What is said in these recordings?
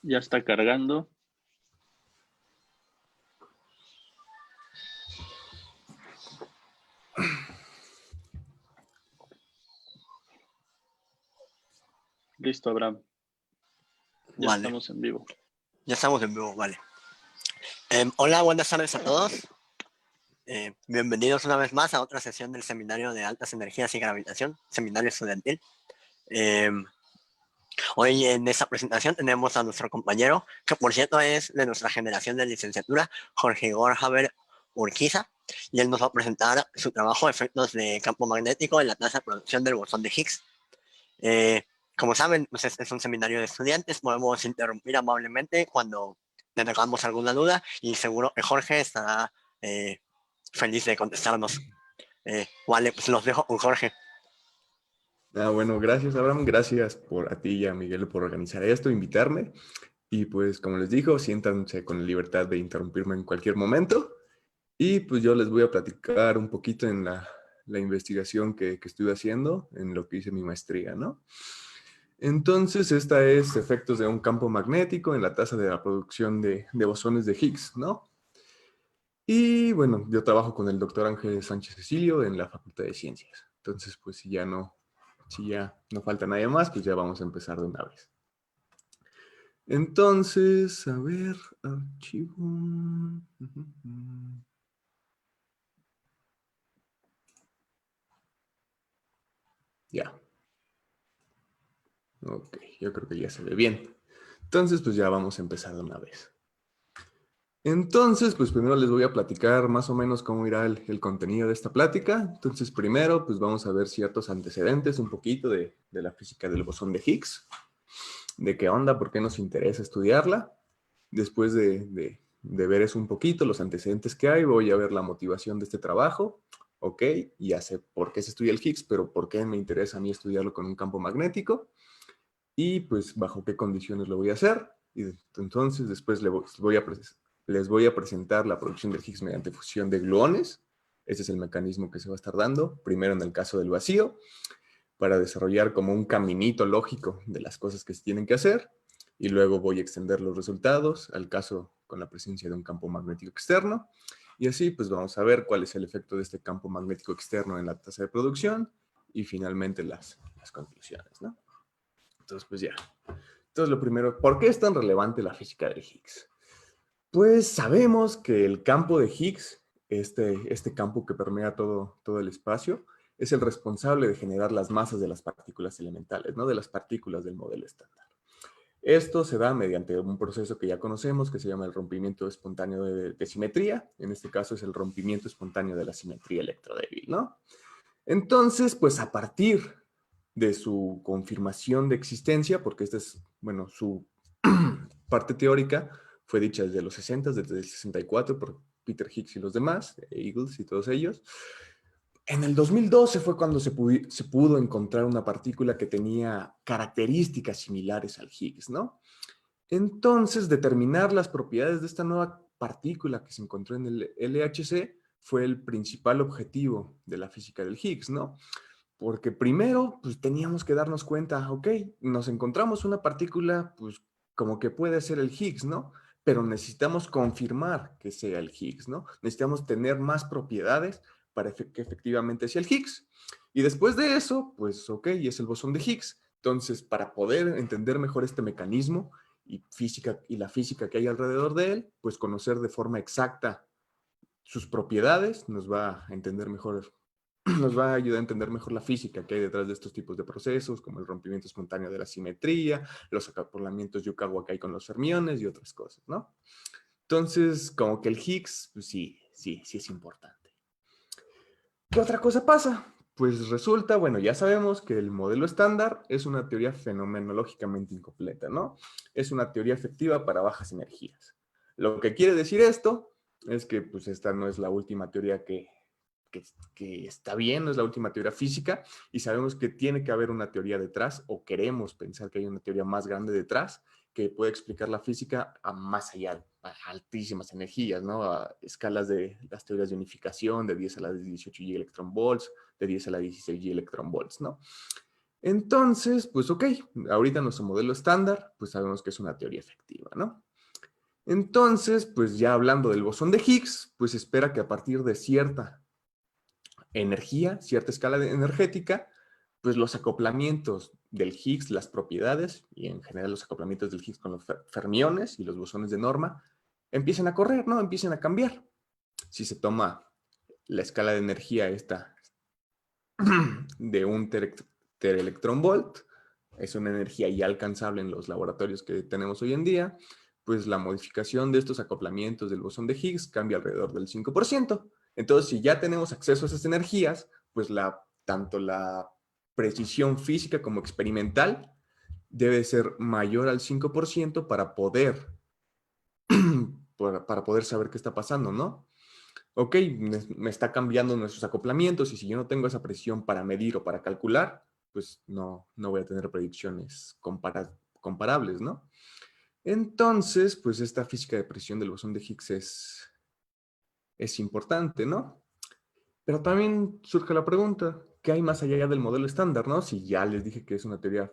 Ya está cargando. Listo, Abraham. Ya Vale, estamos en vivo. ya estamos en vivo, vale. Hola, buenas tardes a todos. Bienvenidos una vez más a otra sesión del Seminario de Altas Energías y Gravitación, seminario estudiantil. Hoy en esta presentación tenemos a nuestro compañero, que por cierto es de nuestra generación de licenciatura, Jorge Igor Haber Urquiza, y él nos va a presentar su trabajo Efectos de campo magnético en la tasa de producción del bosón de Higgs. Como saben, pues este es un seminario de estudiantes, podemos interrumpir amablemente cuando tengamos alguna duda y seguro que Jorge estará feliz de contestarnos. Vale, pues los dejo con Jorge. Bueno, gracias Abraham, gracias a ti y a Miguel por organizar esto, invitarme. Y pues como les digo, siéntanse con la libertad de interrumpirme en cualquier momento. Y pues yo les voy a platicar un poquito en la investigación que estuve haciendo, en lo que hice mi maestría, ¿no? Entonces, esta es efectos de un campo magnético en la tasa de la producción de bosones de Higgs, ¿no? Y bueno, yo trabajo con el doctor Ángel Sánchez Cecilio en la Facultad de Ciencias. Entonces, pues si ya no falta nadie más, pues ya vamos a empezar de una vez. Entonces, a ver, archivo. Ya. Ok, yo creo que ya se ve bien. Entonces, pues ya vamos a empezar de una vez. Entonces, pues primero les voy a platicar más o menos cómo irá el contenido de esta plática. Entonces, primero, pues vamos a ver ciertos antecedentes, un poquito de la física del bosón de Higgs, de qué onda, por qué nos interesa estudiarla. Después de ver eso un poquito, los antecedentes que hay, voy a ver la motivación de este trabajo. Ok, ya sé por qué se estudia el Higgs, pero por qué me interesa a mí estudiarlo con un campo magnético. Y pues bajo qué condiciones lo voy a hacer. Y entonces después les voy a presentar la producción del Higgs mediante fusión de gluones. Ese es el mecanismo que se va a estar dando, primero en el caso del vacío, para desarrollar como un caminito lógico de las cosas que se tienen que hacer, y luego voy a extender los resultados al caso con la presencia de un campo magnético externo, y así pues vamos a ver cuál es el efecto de este campo magnético externo en la tasa de producción, y finalmente las conclusiones, ¿no? Entonces pues ya. Entonces lo primero, ¿por qué es tan relevante la física de Higgs? Pues sabemos que el campo de Higgs, este campo que permea todo el espacio, es el responsable de generar las masas de las partículas elementales, ¿no? De las partículas del modelo estándar. Esto se da mediante un proceso que ya conocemos, que se llama el rompimiento espontáneo de simetría. En este caso es el rompimiento espontáneo de la simetría electrodébil, ¿no? Entonces, pues a partir de su confirmación de existencia, porque esta es, bueno, su parte teórica fue dicha desde los 60, desde el 64, por Peter Higgs y los demás, Eagles y todos ellos. En el 2012 fue cuando se pudo encontrar una partícula que tenía características similares al Higgs, ¿no? Entonces, determinar las propiedades de esta nueva partícula que se encontró en el LHC fue el principal objetivo de la física del Higgs, ¿no? Porque primero, pues teníamos que darnos cuenta, ok, nos encontramos una partícula, pues como que puede ser el Higgs, ¿no? Pero necesitamos confirmar que sea el Higgs, ¿no? Necesitamos tener más propiedades para que efectivamente sea el Higgs. Y después de eso, pues ok, es el bosón de Higgs. Entonces, para poder entender mejor este mecanismo y la física que hay alrededor de él, pues conocer de forma exacta sus propiedades nos va a entender mejor, nos va a ayudar a entender mejor la física que hay detrás de estos tipos de procesos, como el rompimiento espontáneo de la simetría, los acoplamientos Yukawa que hay con los fermiones y otras cosas, ¿no? Entonces, como que el Higgs, pues sí es importante. ¿Qué otra cosa pasa? Pues resulta, bueno, ya sabemos que el modelo estándar es una teoría fenomenológicamente incompleta, ¿no? Es una teoría efectiva para bajas energías. Lo que quiere decir esto es que pues esta no es la última teoría que está bien, no es la última teoría física, y sabemos que tiene que haber una teoría detrás, o queremos pensar que hay una teoría más grande detrás, que puede explicar la física a más allá, a altísimas energías, ¿no? A escalas de las teorías de unificación, de 10 a la 18 G electron volts, de 10 a la 16 G electron volts, ¿no? Entonces, pues ok, ahorita nuestro modelo estándar, pues sabemos que es una teoría efectiva, ¿no? Entonces, pues ya hablando del bosón de Higgs, pues espera que a partir de cierta energía, cierta escala energética, pues los acoplamientos del Higgs, las propiedades, y en general los acoplamientos del Higgs con los fermiones y los bosones de norma, empiecen a correr, ¿no? Empiecen a cambiar. Si se toma la escala de energía esta de un teraelectronvolt, es una energía ya alcanzable en los laboratorios que tenemos hoy en día, pues la modificación de estos acoplamientos del bosón de Higgs cambia alrededor del 5%. Entonces, si ya tenemos acceso a esas energías, pues tanto la precisión física como experimental debe ser mayor al 5% para poder, para poder saber qué está pasando, ¿no? Ok, me está cambiando nuestros acoplamientos y si yo no tengo esa presión para medir o para calcular, pues no voy a tener predicciones comparables, ¿no? Entonces, pues esta física de presión del bosón de Higgs es importante, ¿no? Pero también surge la pregunta, ¿qué hay más allá del modelo estándar, no? Si ya les dije que es una teoría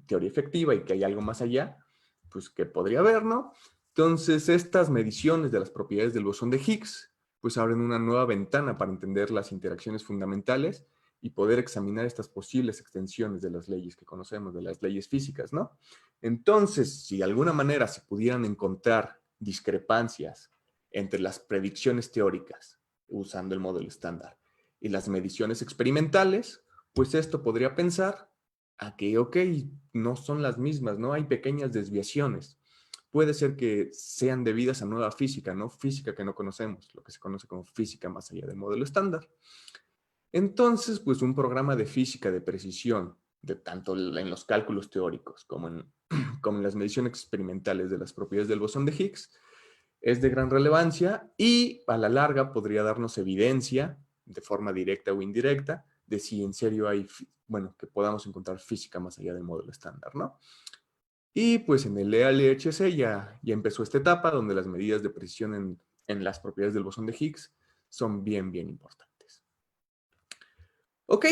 efectiva y que hay algo más allá, pues ¿qué podría haber, no? Entonces, estas mediciones de las propiedades del bosón de Higgs, pues abren una nueva ventana para entender las interacciones fundamentales y poder examinar estas posibles extensiones de las leyes que conocemos, de las leyes físicas, ¿no? Entonces, si de alguna manera se pudieran encontrar discrepancias entre las predicciones teóricas usando el modelo estándar y las mediciones experimentales, pues esto podría pensar a que, ok, no son las mismas, ¿no? Hay pequeñas desviaciones. Puede ser que sean debidas a nueva física, ¿no? Física que no conocemos, lo que se conoce como física más allá del modelo estándar. Entonces, pues un programa de física de precisión, de tanto en los cálculos teóricos como como en las mediciones experimentales de las propiedades del bosón de Higgs, es de gran relevancia y a la larga podría darnos evidencia, de forma directa o indirecta, de si en serio hay, bueno, que podamos encontrar física más allá del modelo estándar, ¿no? Y pues en el LHC ya empezó esta etapa donde las medidas de precisión en las propiedades del bosón de Higgs son bien importantes. Ok,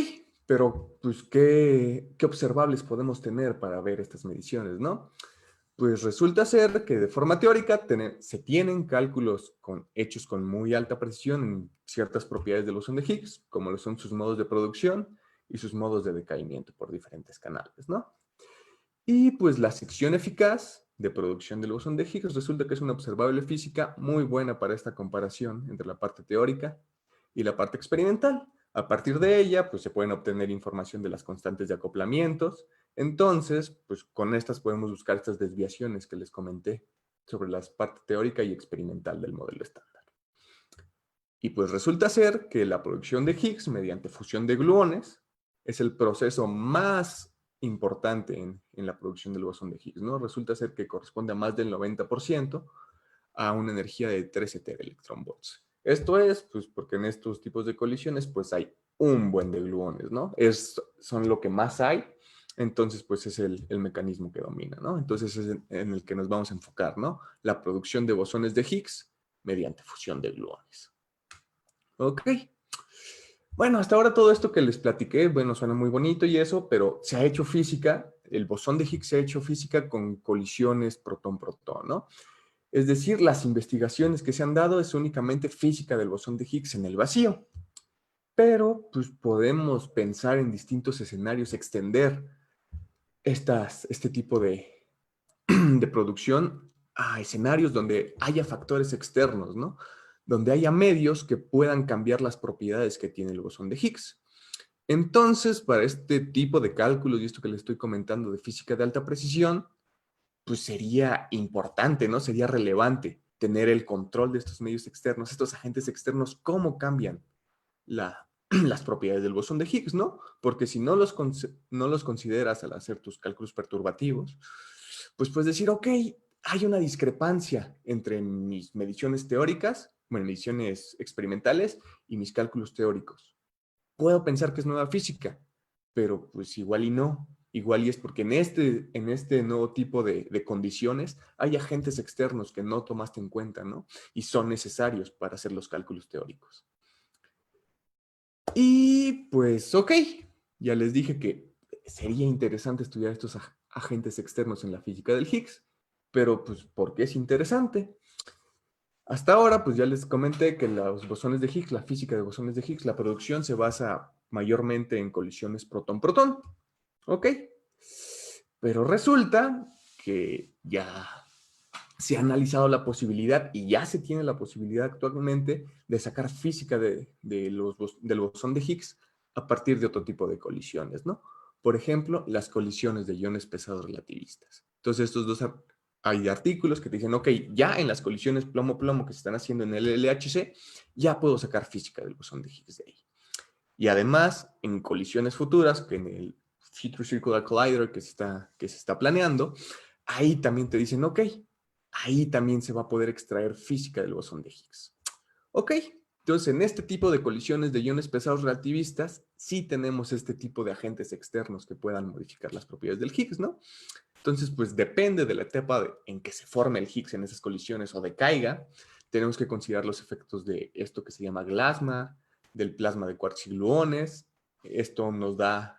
pero pues ¿qué observables podemos tener para ver estas mediciones, no? Pues resulta ser que de forma teórica se tienen cálculos hechos con muy alta precisión en ciertas propiedades del bosón de Higgs, como lo son sus modos de producción y sus modos de decaimiento por diferentes canales, ¿no? Y pues la sección eficaz de producción del bosón de Higgs resulta que es una observable física muy buena para esta comparación entre la parte teórica y la parte experimental. A partir de ella, pues se pueden obtener información de las constantes de acoplamientos. Entonces, pues con estas podemos buscar estas desviaciones que les comenté sobre la parte teórica y experimental del modelo estándar. Y pues resulta ser que la producción de Higgs mediante fusión de gluones es el proceso más importante en la producción del bosón de Higgs, ¿no? Resulta ser que corresponde a más del 90% a una energía de 13 teraelectronvolts. Esto es, pues, porque en estos tipos de colisiones, pues, hay un buen de gluones, ¿no? Son lo que más hay, entonces, pues, es el mecanismo que domina, ¿no? Entonces, es en el que nos vamos a enfocar, ¿no? La producción de bosones de Higgs mediante fusión de gluones. Ok. Bueno, hasta ahora todo esto que les platiqué, bueno, suena muy bonito y eso, pero se ha hecho física, el bosón de Higgs se ha hecho física con colisiones protón-protón, ¿no? Es decir, las investigaciones que se han dado es únicamente física del bosón de Higgs en el vacío. Pero pues podemos pensar en distintos escenarios, extender este tipo de producción a escenarios donde haya factores externos, ¿no? Donde haya medios que puedan cambiar las propiedades que tiene el bosón de Higgs. Entonces, para este tipo de cálculos y esto que les estoy comentando de física de alta precisión, pues sería importante, ¿no? Sería relevante tener el control de estos medios externos, estos agentes externos, cómo cambian las propiedades del bosón de Higgs, ¿no? Porque si no los consideras al hacer tus cálculos perturbativos, pues puedes decir, ok, hay una discrepancia entre mis mediciones teóricas, bueno, mediciones experimentales y mis cálculos teóricos. Puedo pensar que es nueva física, pero pues igual y no. Igual y es porque en este nuevo tipo de condiciones hay agentes externos que no tomaste en cuenta, ¿no? Y son necesarios para hacer los cálculos teóricos. Y pues, ok, ya les dije que sería interesante estudiar estos agentes externos en la física del Higgs, pero pues, ¿por qué es interesante? Hasta ahora, pues ya les comenté que los bosones de Higgs, la física de bosones de Higgs, la producción se basa mayormente en colisiones protón-protón, ¿ok? Pero resulta que ya se ha analizado la posibilidad y ya se tiene la posibilidad actualmente de sacar física del bosón de Higgs a partir de otro tipo de colisiones, ¿no? Por ejemplo, las colisiones de iones pesados relativistas. Entonces, estos dos hay artículos que te dicen, ok, ya en las colisiones plomo-plomo que se están haciendo en el LHC, ya puedo sacar física del bosón de Higgs de ahí. Y además, en colisiones futuras, que en el Future Circular Collider que se está planeando, ahí también te dicen, ok, ahí también se va a poder extraer física del bosón de Higgs. Ok, entonces en este tipo de colisiones de iones pesados relativistas, sí tenemos este tipo de agentes externos que puedan modificar las propiedades del Higgs, ¿no? Entonces, pues depende de la etapa en que se forme el Higgs en esas colisiones o decaiga, tenemos que considerar los efectos de esto que se llama glasma, del plasma de quarks y gluones. Esto nos da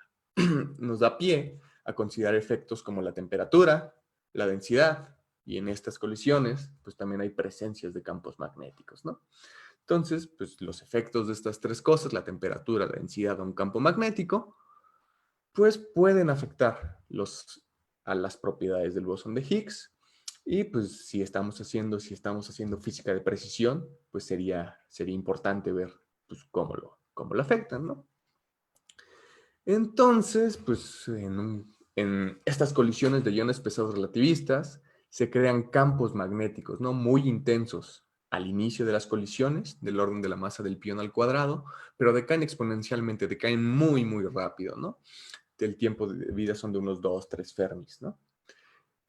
pie a considerar efectos como la temperatura, la densidad, y en estas colisiones, pues también hay presencias de campos magnéticos, ¿no? Entonces, pues los efectos de estas tres cosas, la temperatura, la densidad o un campo magnético, pues pueden afectar a las propiedades del bosón de Higgs. Y pues si estamos haciendo física de precisión, pues sería importante ver pues, cómo lo afectan, ¿no? Entonces, pues en estas colisiones de iones pesados relativistas se crean campos magnéticos, ¿no? Muy intensos al inicio de las colisiones, del orden de la masa del pión al cuadrado, pero decaen exponencialmente, decaen muy, muy rápido, ¿no? El tiempo de vida son de unos 2, 3 Fermis, ¿no?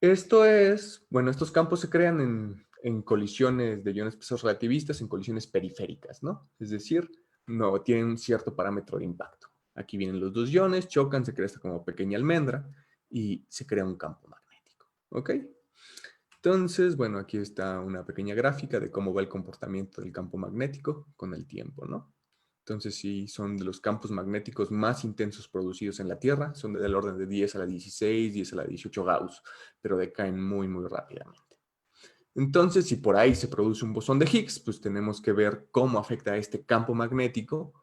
Estos campos se crean en colisiones de iones pesados relativistas, en colisiones periféricas, ¿no? Es decir, no tienen un cierto parámetro de impacto. Aquí vienen los dos iones, chocan, se crea esta como pequeña almendra y se crea un campo magnético, ¿ok? Entonces, bueno, aquí está una pequeña gráfica de cómo va el comportamiento del campo magnético con el tiempo, ¿no? Entonces, sí, son de los campos magnéticos más intensos producidos en la Tierra, son del orden de 10 a la 16, 10 a la 18 Gauss, pero decaen muy, muy rápidamente. Entonces, si por ahí se produce un bosón de Higgs, pues tenemos que ver cómo afecta este campo magnético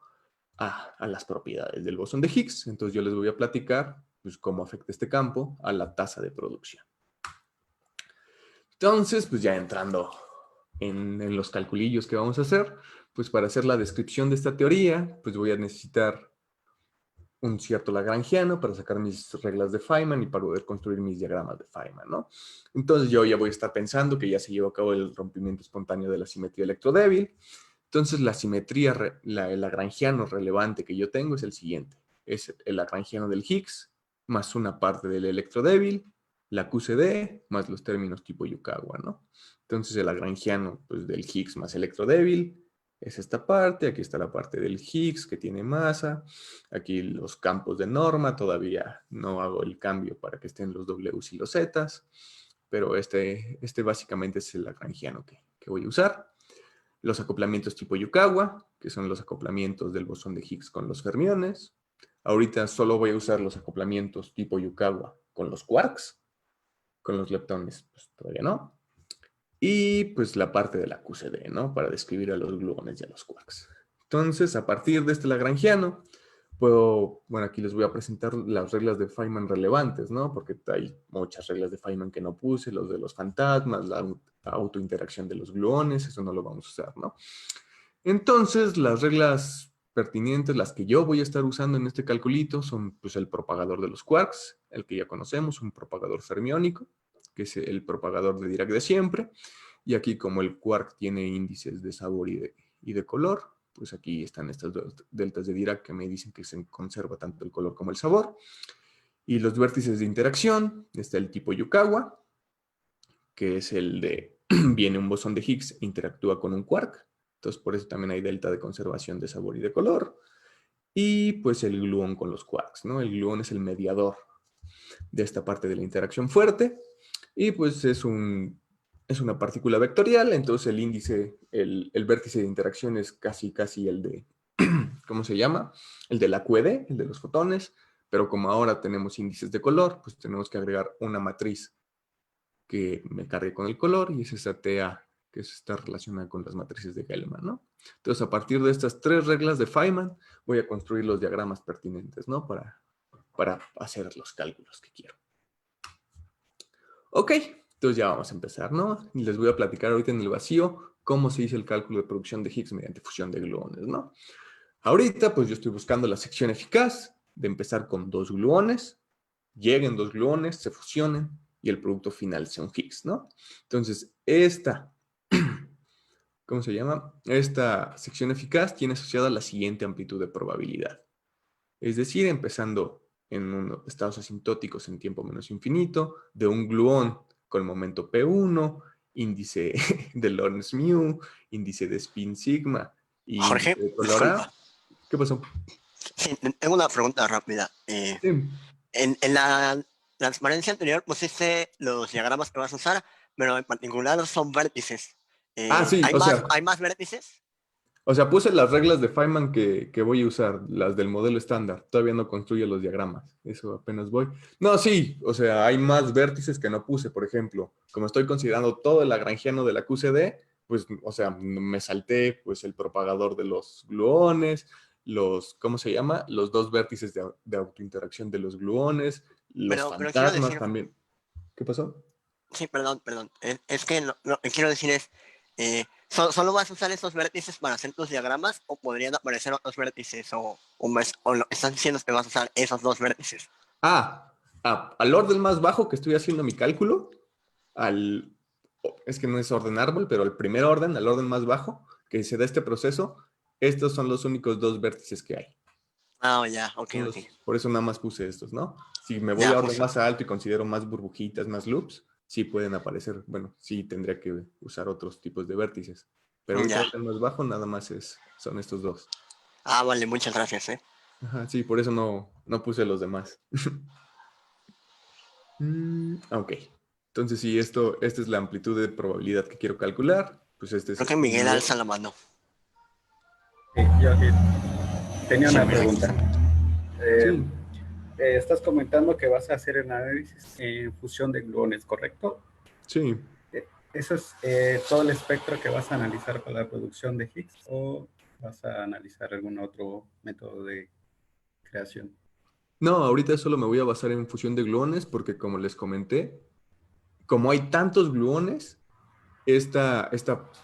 a las propiedades del bosón de Higgs. Entonces, yo les voy a platicar pues, cómo afecta este campo a la tasa de producción. Entonces, pues ya entrando en los calculillos que vamos a hacer, pues para hacer la descripción de esta teoría, pues voy a necesitar un cierto lagrangiano para sacar mis reglas de Feynman y para poder construir mis diagramas de Feynman, ¿no? Entonces yo ya voy a estar pensando que ya se llevó a cabo el rompimiento espontáneo de la simetría electrodébil. Entonces la simetría, el lagrangiano relevante que yo tengo es el siguiente. Es el lagrangiano del Higgs más una parte del electrodébil, la QCD más los términos tipo Yukawa, ¿no? Entonces el lagrangiano pues, del Higgs más electrodébil es esta parte, aquí está la parte del Higgs que tiene masa, aquí los campos de norma, todavía no hago el cambio para que estén los Ws y los Zs, pero este básicamente es el lagrangiano que voy a usar. Los acoplamientos tipo Yukawa, que son los acoplamientos del bosón de Higgs con los fermiones. Ahorita solo voy a usar los acoplamientos tipo Yukawa con los quarks, con los leptones pues todavía no. Y pues la parte de la QCD, ¿no? Para describir a los gluones y a los quarks. Entonces, a partir de este lagrangiano, aquí les voy a presentar las reglas de Feynman relevantes, ¿no? Porque hay muchas reglas de Feynman que no puse, los de los fantasmas, la autointeracción de los gluones, eso no lo vamos a usar, ¿no? Entonces, las reglas pertinentes, las que yo voy a estar usando en este calculito, son pues el propagador de los quarks, el que ya conocemos, un propagador fermiónico, que es el propagador de Dirac de siempre, y aquí como el quark tiene índices de sabor y de color, pues aquí están estas dos deltas de Dirac que me dicen que se conserva tanto el color como el sabor. Y los vértices de interacción, está el tipo Yukawa, que es el de, viene un bosón de Higgs, interactúa con un quark, entonces por eso también hay delta de conservación de sabor y de color. Y pues el gluón con los quarks, ¿no? El gluón es el mediador de esta parte de la interacción fuerte, y pues es una partícula vectorial, entonces el índice, el vértice de interacción es casi el de, ¿cómo se llama? El de la QED, el de los fotones, Pero como ahora tenemos índices de color, pues tenemos que agregar una matriz que me cargue con el color y es esa TA que está relacionada con las matrices de Gell-Mann, ¿no? Entonces, a partir de estas 3 reglas de Feynman, voy a construir los diagramas pertinentes, ¿no? Para hacer los cálculos que quiero. Ok, entonces ya vamos a empezar, ¿no? Y les voy a platicar ahorita en el vacío cómo se hizo el cálculo de producción de Higgs mediante fusión de gluones, ¿no? Ahorita, pues yo estoy buscando la sección eficaz de empezar con 2 gluones, lleguen 2 gluones, se fusionen y el producto final sea un Higgs, ¿no? Entonces, ¿cómo se llama? Esta sección eficaz tiene asociada la siguiente amplitud de probabilidad. Es decir, empezando en unos estados asintóticos en tiempo menos infinito, de un gluón con momento P1, índice de Lorentz mu, índice de spin sigma y Jorge, índice de color A. disculpa. ¿Qué pasó? Sí, tengo una pregunta rápida. Sí. En la transparencia anterior pusiste los diagramas que vas a usar, pero en particular son vértices. Sí, ¿Hay más vértices? o sea, puse las reglas de Feynman que voy a usar, las del modelo estándar. Todavía no construyo los diagramas. Eso apenas voy. No, sí, o sea, hay más vértices que no puse. Por ejemplo, como estoy considerando todo el lagrangiano de la QCD, pues, o sea, me salté pues el propagador de los gluones, ¿cómo se llama? Los 2 vértices de autointeracción de los gluones, los Pero quiero fantasmas decir, también. ¿Qué pasó? sí, perdón. Es que lo que quiero decir es, ¿solo vas a usar esos vértices para hacer tus diagramas o podrían aparecer otros vértices o lo que estás diciendo es que vas a usar esos 2 vértices? Al orden más bajo que estoy haciendo mi cálculo, es que no es orden árbol, pero al primer orden, al orden más bajo, que se da este proceso, estos son los únicos 2 vértices que hay. Ya, ok. Por eso nada más puse estos, ¿no? Si me voy Ya, a orden justo. más alto y considero más burbujitas, más loops, sí pueden aparecer, bueno, sí tendría que usar otros tipos de vértices. Pero ahorita Ya. el orden más bajo nada más son estos 2. Vale, muchas gracias, Ajá, sí, por eso no puse los demás. Ok. Entonces, si esta es la amplitud de probabilidad que quiero calcular, pues este Creo es que un Miguel alza gluón. la mano. Yo aquí tenía Sí, una Miguel. pregunta. Eh, Sí, Estás comentando que vas a hacer el análisis en fusión de gluones, ¿correcto? sí. ¿Eso es todo el espectro que vas a analizar para la producción de Higgs o vas a analizar algún otro método de creación? No, ahorita solo me voy a basar en fusión de gluones porque como les comenté, como hay tantos gluones,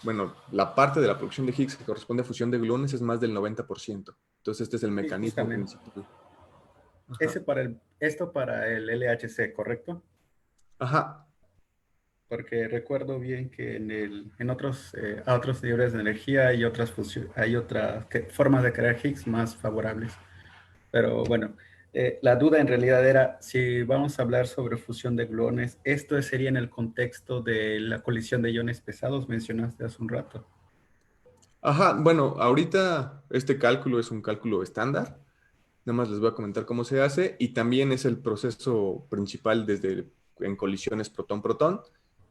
bueno, la parte de la producción de Higgs que corresponde a fusión de gluones es más del 90%. Entonces, este es el Sí, mecanismo justamente. principal. Ajá. Esto para el LHC, ¿correcto? Ajá. Porque recuerdo bien que en otros niveles de energía hay otras formas de crear Higgs más favorables. Pero bueno, la duda en realidad era si vamos a hablar sobre fusión de gluones, esto sería en el contexto de la colisión de iones pesados, mencionaste hace un rato. Ajá, bueno, ahorita este cálculo es un cálculo estándar. Nada más les voy a comentar cómo se hace y también es el proceso principal en colisiones protón-protón.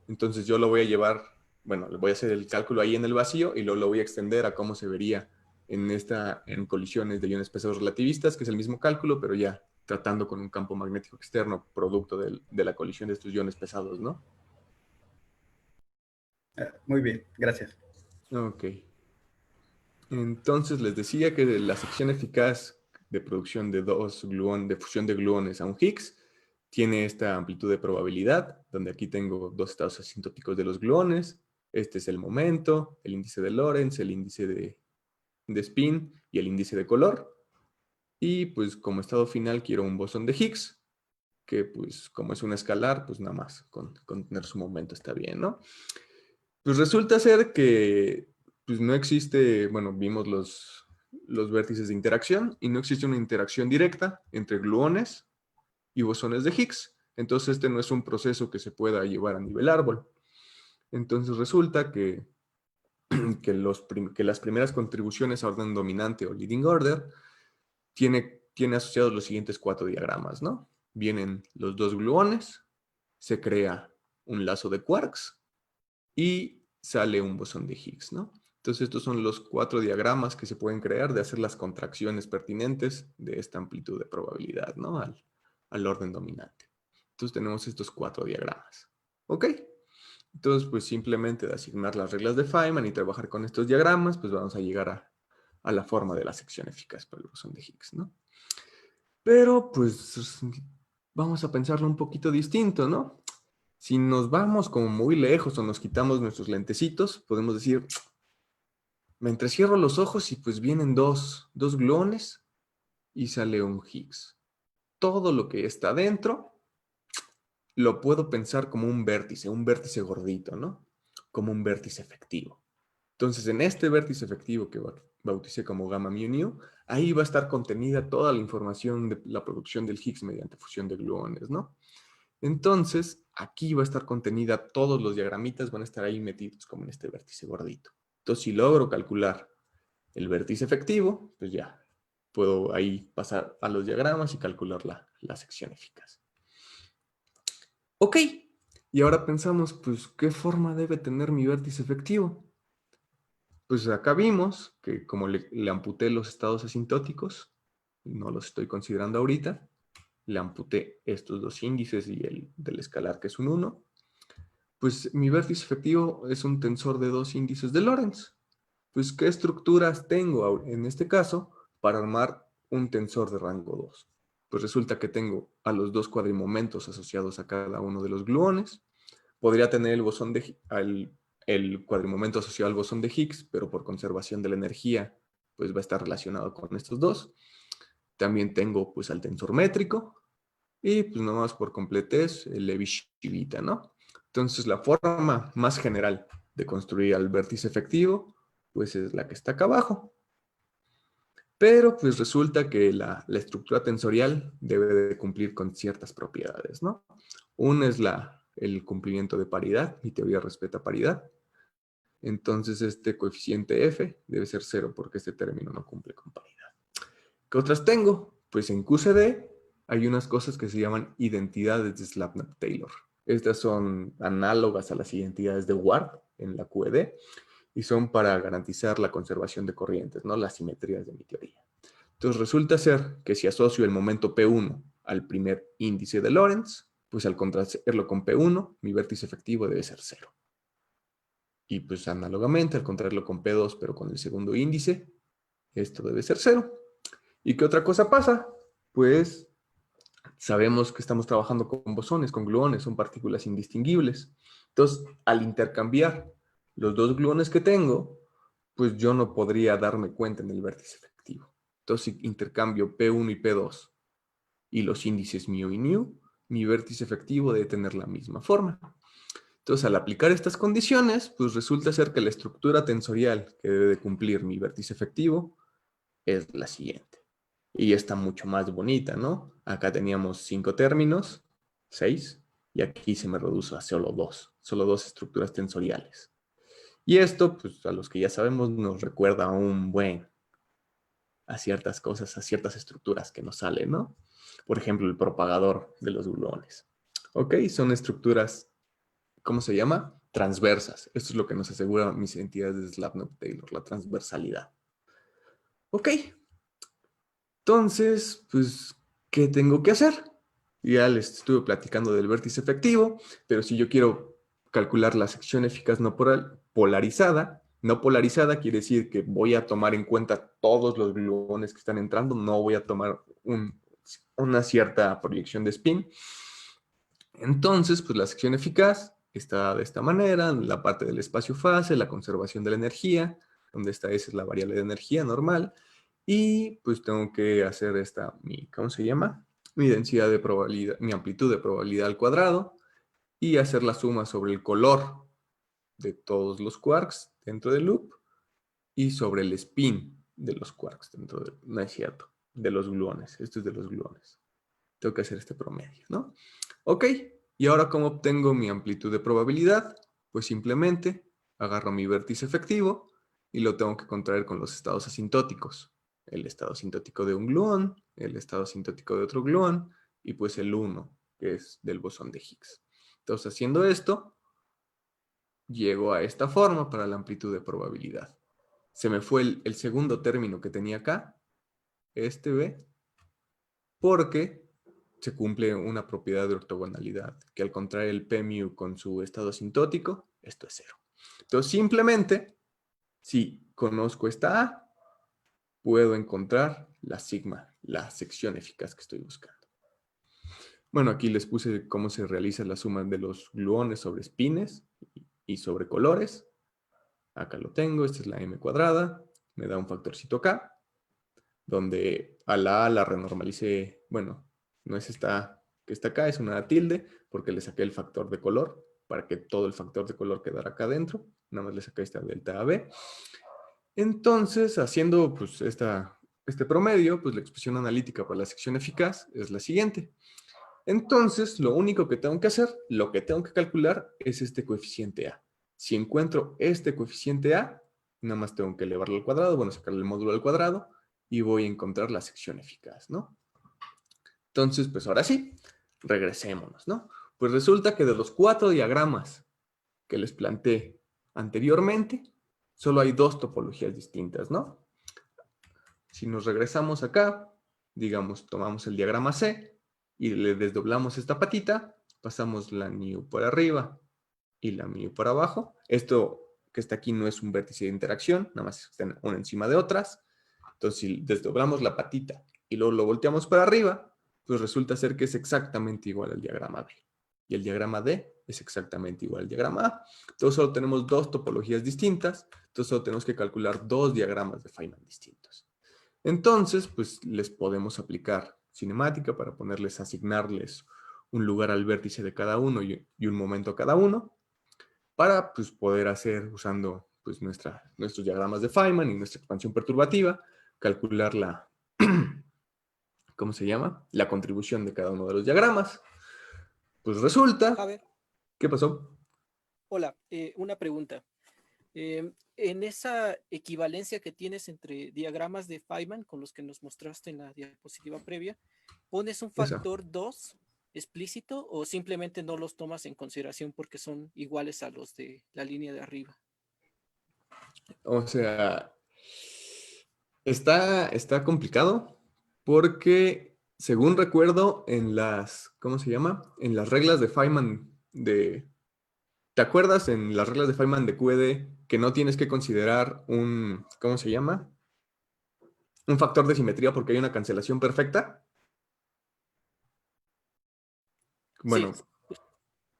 Entonces yo lo voy a llevar, bueno, le voy a hacer el cálculo ahí en el vacío y luego lo voy a extender a cómo se vería en colisiones de iones pesados relativistas, que es el mismo cálculo, pero ya tratando con un campo magnético externo producto de la colisión de estos iones pesados, ¿no? Muy bien, gracias. Ok. Entonces les decía que la sección eficaz de producción de fusión de gluones a un Higgs tiene esta amplitud de probabilidad, donde aquí tengo 2 estados asintóticos de los gluones. Este es el momento, el índice de Lorentz, el índice de spin y el índice de color. Y pues como estado final quiero un bosón de Higgs, que pues como es un escalar, pues nada más con tener su momento está bien, ¿no? Pues resulta ser que pues no existe, bueno, vimos los vértices de interacción y no existe una interacción directa entre gluones y bosones de Higgs. Entonces este no es un proceso que se pueda llevar a nivel árbol. Entonces resulta que las primeras contribuciones a orden dominante o leading order tiene asociados los siguientes 4 diagramas, ¿no? Vienen los 2 gluones, se crea un lazo de quarks y sale un bosón de Higgs, ¿no? Entonces, estos son los 4 diagramas que se pueden crear de hacer las contracciones pertinentes de esta amplitud de probabilidad, ¿no? Al orden dominante. Entonces, tenemos estos 4 diagramas. ¿Ok? Entonces, pues simplemente de asignar las reglas de Feynman y trabajar con estos diagramas, pues vamos a llegar a la forma de la sección eficaz para el bosón de Higgs, ¿no? Pero, pues, vamos a pensarlo un poquito distinto, ¿no? Si nos vamos como muy lejos o nos quitamos nuestros lentecitos, podemos decir, me entrecierro los ojos y pues vienen dos gluones y sale un Higgs. Todo lo que está dentro lo puedo pensar como un vértice gordito, ¿no? Como un vértice efectivo. Entonces, en este vértice efectivo que bauticé como gamma mu nu, ahí va a estar contenida toda la información de la producción del Higgs mediante fusión de gluones, ¿no? Entonces, aquí va a estar contenida, todos los diagramitas van a estar ahí metidos como en este vértice gordito. Entonces, si logro calcular el vértice efectivo, pues ya puedo ahí pasar a los diagramas y calcular la sección eficaz. Ok, y ahora pensamos, pues, ¿qué forma debe tener mi vértice efectivo? Pues acá vimos que como le amputé los estados asintóticos, no los estoy considerando ahorita, le amputé estos 2 índices y el del escalar que es un 1, pues mi vértice efectivo es un tensor de 2 índices de Lorentz. Pues, ¿qué estructuras tengo en este caso para armar un tensor de rango 2? Pues resulta que tengo a los 2 cuadrimomentos asociados a cada uno de los gluones. Podría tener el cuadrimomento asociado al bosón de Higgs, pero por conservación de la energía, pues va a estar relacionado con estos dos. También tengo pues al tensor métrico y pues nomás por completez el Levi-Civita, ¿no? Entonces la forma más general de construir al vértice efectivo pues es la que está acá abajo. Pero pues resulta que la estructura tensorial debe de cumplir con ciertas propiedades, ¿no? Una es el cumplimiento de paridad, mi teoría respeta paridad. Entonces este coeficiente f debe ser 0 porque este término no cumple con paridad. ¿Qué otras tengo? Pues en QCD hay unas cosas que se llaman identidades de Slapnap-Taylor. Estas son análogas a las identidades de Ward en la QED y son para garantizar la conservación de corrientes, ¿no? Las simetrías de mi teoría. Entonces resulta ser que si asocio el momento P1 al primer índice de Lorentz, pues al contraerlo con P1, mi vértice efectivo debe ser 0. Y pues análogamente, al contraerlo con P2, pero con el segundo índice, esto debe ser 0. ¿Y qué otra cosa pasa? Pues sabemos que estamos trabajando con bosones, con gluones, son partículas indistinguibles. Entonces, al intercambiar los 2 gluones que tengo, pues yo no podría darme cuenta en el vértice efectivo. Entonces, si intercambio P1 y P2 y los índices mu y nu, mi vértice efectivo debe tener la misma forma. Entonces, al aplicar estas condiciones, pues resulta ser que la estructura tensorial que debe de cumplir mi vértice efectivo es la siguiente. Y está mucho más bonita, ¿no? Acá teníamos 5 términos, 6, y aquí se me reduce a solo 2 estructuras tensoriales. Y esto, pues a los que ya sabemos, nos recuerda a ciertas cosas, a ciertas estructuras que nos salen, ¿no? Por ejemplo, el propagador de los gluones. Ok, son estructuras, ¿cómo se llama? Transversas. Esto es lo que nos asegura mis identidades de Slapnap-Taylor, la transversalidad. Ok. Entonces, pues, ¿qué tengo que hacer? Ya les estuve platicando del vértice efectivo, pero si yo quiero calcular la sección eficaz no polarizada quiere decir que voy a tomar en cuenta todos los gluones que están entrando, no voy a tomar una cierta proyección de spin. Entonces, pues la sección eficaz está de esta manera, en la parte del espacio-fase, la conservación de la energía, donde esta S es la variable de energía normal, y pues tengo que hacer ¿cómo se llama? Mi densidad de probabilidad, mi amplitud de probabilidad al cuadrado, y hacer la suma sobre el color de todos los quarks dentro del loop, y sobre el spin de los quarks no es cierto, de los gluones, esto es de los gluones. Tengo que hacer este promedio, ¿no? Ok, y ahora ¿cómo obtengo mi amplitud de probabilidad? Pues simplemente agarro mi vértice efectivo y lo tengo que contraer con los estados asintóticos. El estado asintótico de un gluón, el estado asintótico de otro gluón y pues el 1, que es del bosón de Higgs. Entonces haciendo esto, llego a esta forma para la amplitud de probabilidad. se me fue el segundo término que tenía acá, este B, porque se cumple una propiedad de ortogonalidad, que al contraer el P mu con su estado asintótico, esto es 0. Entonces, simplemente, si conozco esta A, puedo encontrar la sigma, la sección eficaz que estoy buscando. Bueno, aquí les puse cómo se realiza la suma de los gluones sobre espines y sobre colores. Acá lo tengo, esta es la m cuadrada, me da un factorcito k, donde a la A la renormalicé, bueno, no es esta que está acá, es una tilde, porque le saqué el factor de color, para que todo el factor de color quedara acá adentro, nada más le saqué esta delta AB. Entonces, haciendo pues este promedio, pues la expresión analítica para la sección eficaz es la siguiente. Entonces, lo único que tengo que hacer, lo que tengo que calcular es este coeficiente A. Si encuentro este coeficiente A, nada más tengo que elevarlo al cuadrado, bueno, sacarle el módulo al cuadrado, y voy a encontrar la sección eficaz, ¿no? Entonces, pues ahora sí, regresémonos, ¿no? Pues resulta que de los 4 diagramas que les planteé anteriormente, solo hay 2 topologías distintas, ¿no? Si nos regresamos acá, digamos, tomamos el diagrama C y le desdoblamos esta patita, pasamos la mu por arriba y la mu por abajo. Esto que está aquí no es un vértice de interacción, nada más están una encima de otras. Entonces, si desdoblamos la patita y luego lo volteamos para arriba, pues resulta ser que es exactamente igual al diagrama B. Y el diagrama D es exactamente igual al diagrama A. Entonces, solo tenemos 2 topologías distintas. Entonces, solo tenemos que calcular 2 diagramas de Feynman distintos. Entonces, pues les podemos aplicar cinemática para asignarles un lugar al vértice de cada uno y un momento a cada uno, para pues, poder hacer, usando pues, nuestros diagramas de Feynman y nuestra expansión perturbativa, calcular la, ¿cómo se llama? La contribución de cada uno de los diagramas. Pues resulta... Javier, ¿Qué pasó? hola, una pregunta. En esa equivalencia que tienes entre diagramas de Feynman con los que nos mostraste en la diapositiva previa, ¿pones un Esa. factor 2 explícito o simplemente no los tomas en consideración porque son iguales a los de la línea de arriba? O sea, está complicado porque, según recuerdo, en las, ¿cómo se llama? En las reglas de Feynman ¿te acuerdas en las reglas de Feynman de QED que no tienes que considerar un, ¿cómo se llama? Un factor de simetría porque hay una cancelación perfecta? Bueno, Sí,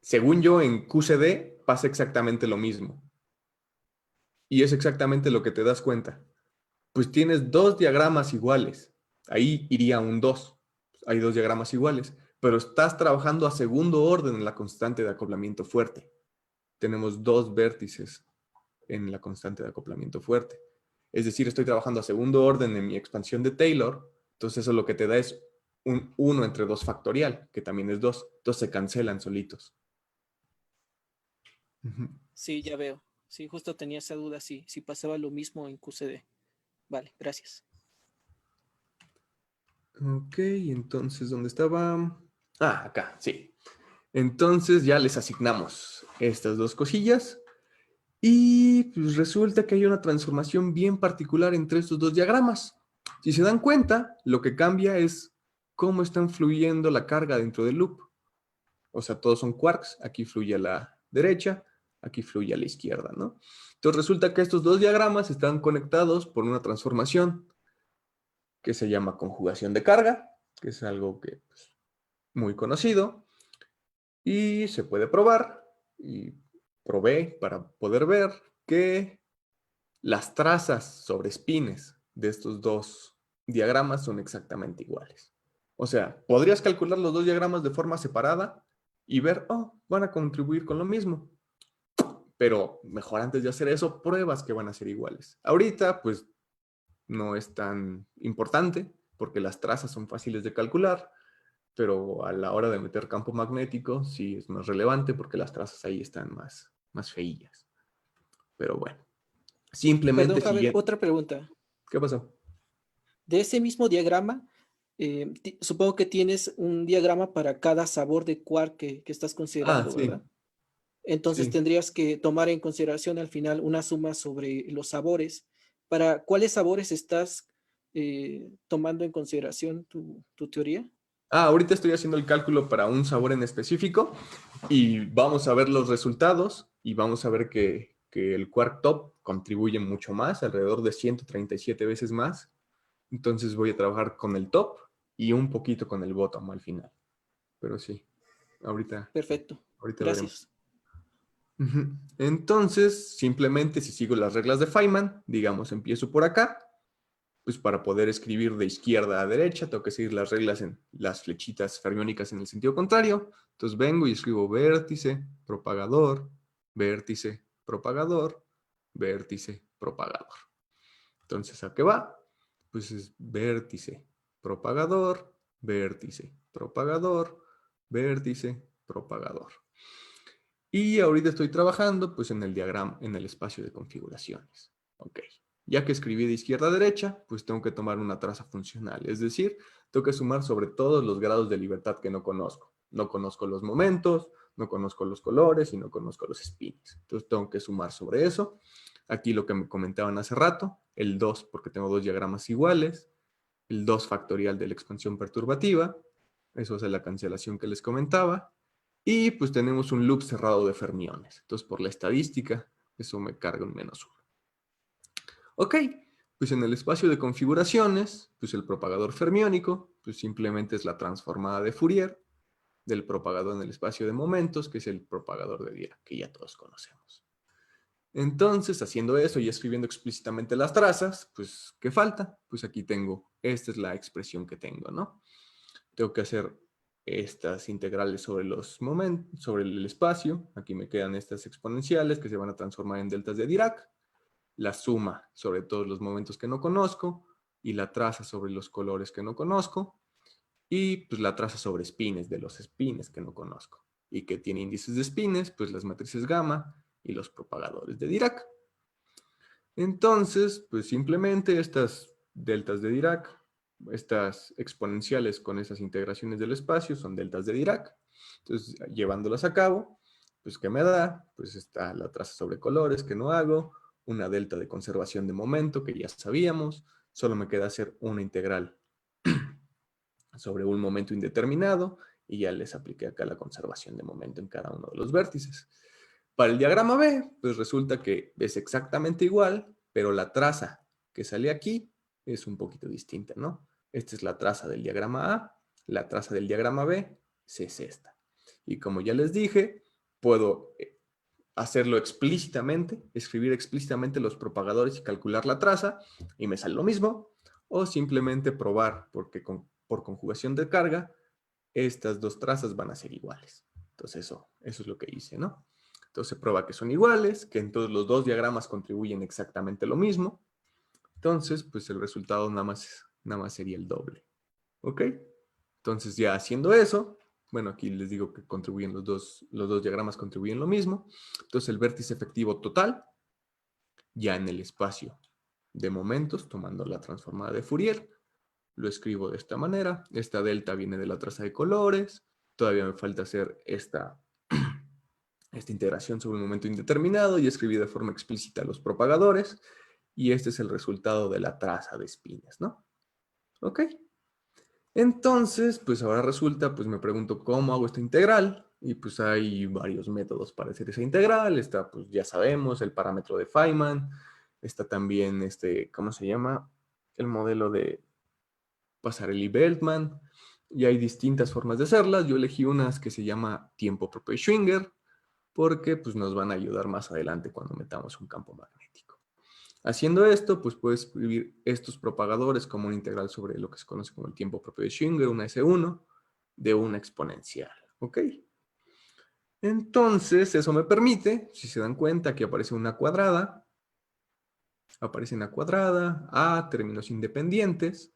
según yo, en QCD pasa exactamente lo mismo. Y es exactamente lo que te das cuenta. Pues tienes 2 diagramas iguales. Ahí iría un 2. Hay 2 diagramas iguales. Pero estás trabajando a segundo orden en la constante de acoplamiento fuerte. Tenemos 2 vértices en la constante de acoplamiento fuerte. Es decir, estoy trabajando a segundo orden en mi expansión de Taylor. Entonces eso lo que te da es un 1 entre 2 factorial, que también es 2. Entonces se cancelan solitos. sí, ya veo. Sí, justo tenía esa duda si pasaba lo mismo en QCD. Vale, gracias. Ok, entonces, ¿dónde estaba? Ah, acá, sí. Entonces ya les asignamos estas 2 cosillas. Y pues resulta que hay una transformación bien particular entre estos 2 diagramas. Si se dan cuenta, lo que cambia es cómo están fluyendo la carga dentro del loop. O sea, todos son quarks. Aquí fluye a la derecha, aquí fluye a la izquierda, ¿no? Entonces resulta que estos 2 diagramas están conectados por una transformación que se llama conjugación de carga, que es algo que pues, muy conocido. Y se puede probar, y probé para poder ver que las trazas sobre espines de estos 2 diagramas son exactamente iguales. O sea, podrías calcular los 2 diagramas de forma separada y ver, oh, van a contribuir con lo mismo. Pero mejor antes de hacer eso, pruebas que van a ser iguales. Ahorita, pues, no es tan importante porque las trazas son fáciles de calcular, pero a la hora de meter campo magnético sí es más relevante porque las trazas ahí están más feillas. Pero bueno, simplemente Perdón, Javier, siguiendo. otra pregunta. ¿Qué pasó? De ese mismo diagrama, supongo que tienes un diagrama para cada sabor de quark que estás considerando, Sí, ¿verdad? Entonces sí. tendrías que tomar en consideración al final una suma sobre los sabores ¿Para cuáles sabores estás tomando en consideración tu teoría? Ahorita estoy haciendo el cálculo para un sabor en específico y vamos a ver los resultados y vamos a ver que el quark top contribuye mucho más, alrededor de 137 veces más. Entonces voy a trabajar con el top y un poquito con el bottom al final. Pero sí, ahorita Perfecto. veremos. Gracias. Ujú. Entonces, simplemente si sigo las reglas de Feynman, digamos, empiezo por acá, pues para poder escribir de izquierda a derecha, tengo que seguir las reglas en las flechitas fermiónicas en el sentido contrario. Entonces vengo y escribo vértice, propagador, vértice, propagador, vértice, propagador. Entonces, ¿a qué va? Pues es vértice, propagador, vértice, propagador, vértice, propagador. Y ahorita estoy trabajando pues en el diagrama, en el espacio de configuraciones. Ok. Ya que escribí de izquierda a derecha, pues tengo que tomar una traza funcional. Es decir, tengo que sumar sobre todos los grados de libertad que no conozco. No conozco los momentos, no conozco los colores y no conozco los spins. Entonces tengo que sumar sobre eso. Aquí lo que me comentaban hace rato, el 2 porque tengo dos diagramas iguales, el 2 factorial de la expansión perturbativa, eso es la cancelación que les comentaba, y pues tenemos un loop cerrado de fermiones. Entonces por la estadística, eso me carga un -1. Ok, pues en el espacio de configuraciones, pues el propagador fermiónico, pues simplemente es la transformada de Fourier del propagador en el espacio de momentos, que es el propagador de Dirac, que ya todos conocemos. Entonces, haciendo eso y escribiendo explícitamente las trazas, pues, ¿qué falta? Pues aquí tengo, esta es la expresión que tengo, ¿no? Tengo que hacer estas integrales sobre los momentos, sobre el espacio. Aquí me quedan estas exponenciales que se van a transformar en deltas de Dirac. La suma sobre todos los momentos que no conozco y la traza sobre los colores que no conozco. Y pues la traza sobre espines de los espines que no conozco. Y que tiene índices de espines, pues las matrices gamma y los propagadores de Dirac. Entonces, pues simplemente estas deltas de Dirac, estas exponenciales con esas integraciones del espacio son deltas de Dirac. Entonces, llevándolas a cabo, pues ¿qué me da? Pues está la traza sobre colores que no hago, una delta de conservación de momento que ya sabíamos, solo me queda hacer una integral sobre un momento indeterminado y ya les apliqué acá la conservación de momento en cada uno de los vértices. Para el diagrama B, pues resulta que es exactamente igual, pero la traza que sale aquí es un poquito distinta, ¿no? Esta es la traza del diagrama A, la traza del diagrama B es esta. Y como ya les dije, puedo hacerlo explícitamente, escribir explícitamente los propagadores y calcular la traza, y me sale lo mismo, o simplemente probar, porque por conjugación de carga, estas dos trazas van a ser iguales. Entonces eso es lo que hice, ¿no? Entonces se prueba que son iguales, que entonces los dos diagramas contribuyen exactamente lo mismo. Entonces, pues el resultado nada más sería el doble. ¿Ok? Entonces ya haciendo eso, bueno, aquí les digo que contribuyen los dos diagramas contribuyen lo mismo. Entonces el vértice efectivo total, ya en el espacio de momentos, tomando la transformada de Fourier, lo escribo de esta manera. Esta delta viene de la traza de colores. Todavía me falta hacer esta integración sobre un momento indeterminado y escribí de forma explícita los propagadores. Y este es el resultado de la traza de espines, ¿no? ¿Ok? Entonces, pues ahora resulta, pues me pregunto cómo hago esta integral. Y pues hay varios métodos para hacer esa integral. Está, pues ya sabemos, el parámetro de Feynman. Está también, ¿cómo se llama? El modelo de Passarelli-Beltman. Y hay distintas formas de hacerlas. Yo elegí unas que se llama tiempo propio de Schwinger, porque pues nos van a ayudar más adelante cuando metamos un campo magnético. Haciendo esto, pues puedo escribir estos propagadores como una integral sobre lo que se conoce como el tiempo propio de Schwinger, una S1, de una exponencial. ¿Ok? Entonces, eso me permite, si se dan cuenta, que aparece una cuadrada, A, términos independientes.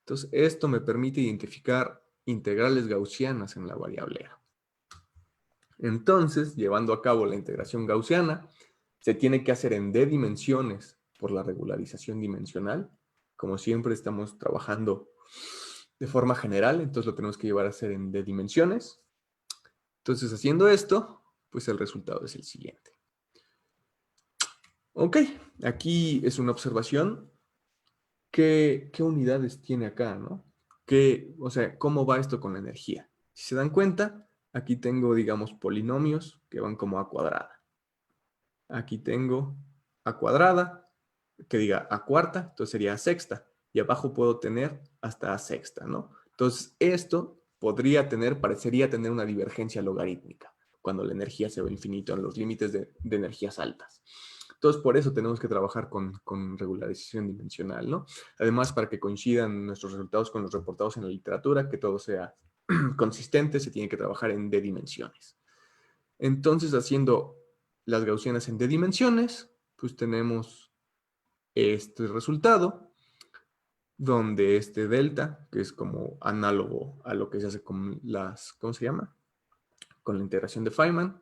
Entonces, esto me permite identificar integrales gaussianas en la variable A. Entonces, llevando a cabo la integración gaussiana, se tiene que hacer en D dimensiones por la regularización dimensional. Como siempre estamos trabajando de forma general, entonces lo tenemos que llevar a hacer en D dimensiones. Entonces, haciendo esto, pues el resultado es el siguiente. Ok, aquí es una observación. ¿Qué unidades tiene acá, no? O sea, ¿cómo va esto con la energía? Si se dan cuenta, aquí tengo, digamos, polinomios que van como a cuadrada. Aquí tengo a cuadrada, que diga a cuarta, entonces sería a sexta. Y abajo puedo tener hasta a sexta, ¿no? Entonces, esto parecería tener una divergencia logarítmica, cuando la energía se va infinito en los límites de energías altas. Entonces, por eso tenemos que trabajar con regularización dimensional, ¿no? Además, para que coincidan nuestros resultados con los reportados en la literatura, que todo sea consistente, se tiene que trabajar en D dimensiones. Entonces, haciendo las gaussianas en D dimensiones, pues tenemos este resultado, donde este delta, que es como análogo a lo que se hace con las, ¿cómo se llama? Con la integración de Feynman,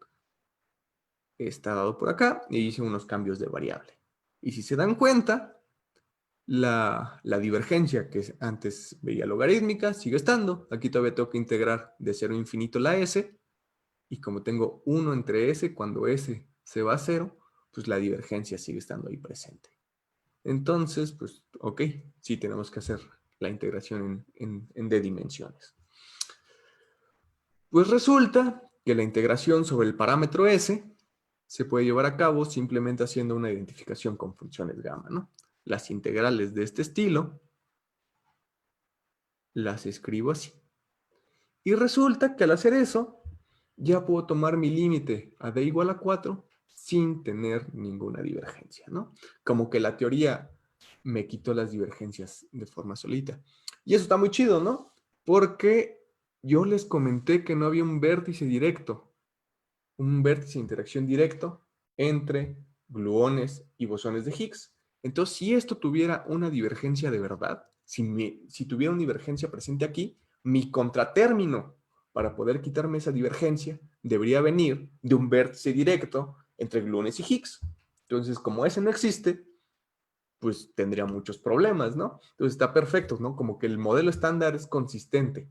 está dado por acá, y hice unos cambios de variable. Y si se dan cuenta, la divergencia que antes veía logarítmica sigue estando. Aquí todavía tengo que integrar de 0 a infinito la s, y como tengo 1 entre s, cuando s se va a 0, pues la divergencia sigue estando ahí presente. Entonces, pues, ok, sí tenemos que hacer la integración en D dimensiones. Pues resulta que la integración sobre el parámetro S se puede llevar a cabo simplemente haciendo una identificación con funciones gamma, ¿no? Las integrales de este estilo las escribo así. Y resulta que al hacer eso, ya puedo tomar mi límite a D igual a 4 sin tener ninguna divergencia, ¿no? Como que la teoría me quitó las divergencias de forma solita. Y eso está muy chido, ¿no? Porque yo les comenté que no había un vértice directo, un vértice de interacción directo entre gluones y bosones de Higgs. Entonces, si esto tuviera una divergencia de verdad, si tuviera una divergencia presente aquí, mi contratérmino para poder quitarme esa divergencia debería venir de un vértice directo entre gluones y Higgs. Entonces, como ese no existe, pues tendría muchos problemas, ¿no? Entonces está perfecto, ¿no? Como que el modelo estándar es consistente.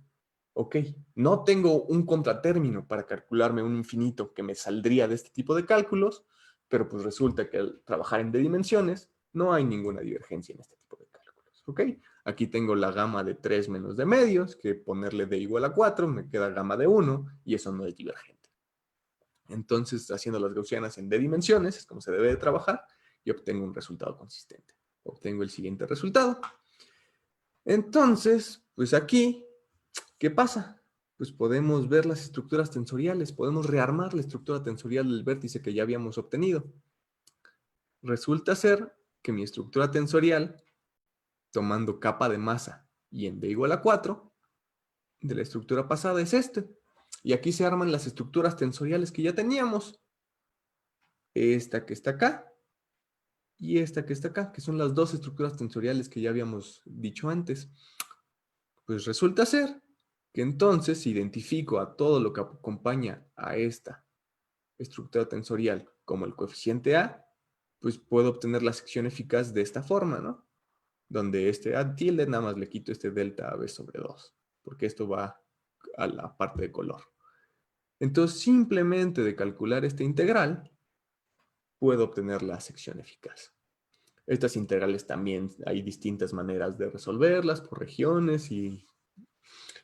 Ok, no tengo un contratérmino para calcularme un infinito que me saldría de este tipo de cálculos, pero pues resulta que al trabajar en D dimensiones no hay ninguna divergencia en este tipo de cálculos. Ok, aquí tengo la gama de 3 menos de medios, que ponerle D igual a 4, me queda gama de 1, y eso no es divergente. Entonces, haciendo las gaussianas en D dimensiones, es como se debe de trabajar, y obtengo un resultado consistente. Obtengo el siguiente resultado. Entonces, pues aquí, ¿qué pasa? Pues podemos ver las estructuras tensoriales, podemos rearmar la estructura tensorial del vértice que ya habíamos obtenido. Resulta ser que mi estructura tensorial, tomando capa de masa y en D igual a 4, de la estructura pasada es este. Y aquí se arman las estructuras tensoriales que ya teníamos. Esta que está acá y esta que está acá, que son las dos estructuras tensoriales que ya habíamos dicho antes. Pues resulta ser que entonces si identifico a todo lo que acompaña a esta estructura tensorial como el coeficiente A, pues puedo obtener la sección eficaz de esta forma, ¿no? Donde este A tilde nada más le quito este delta AB sobre 2, porque esto va a la parte de color. Entonces, simplemente de calcular esta integral, puedo obtener la sección eficaz. Estas integrales también hay distintas maneras de resolverlas por regiones y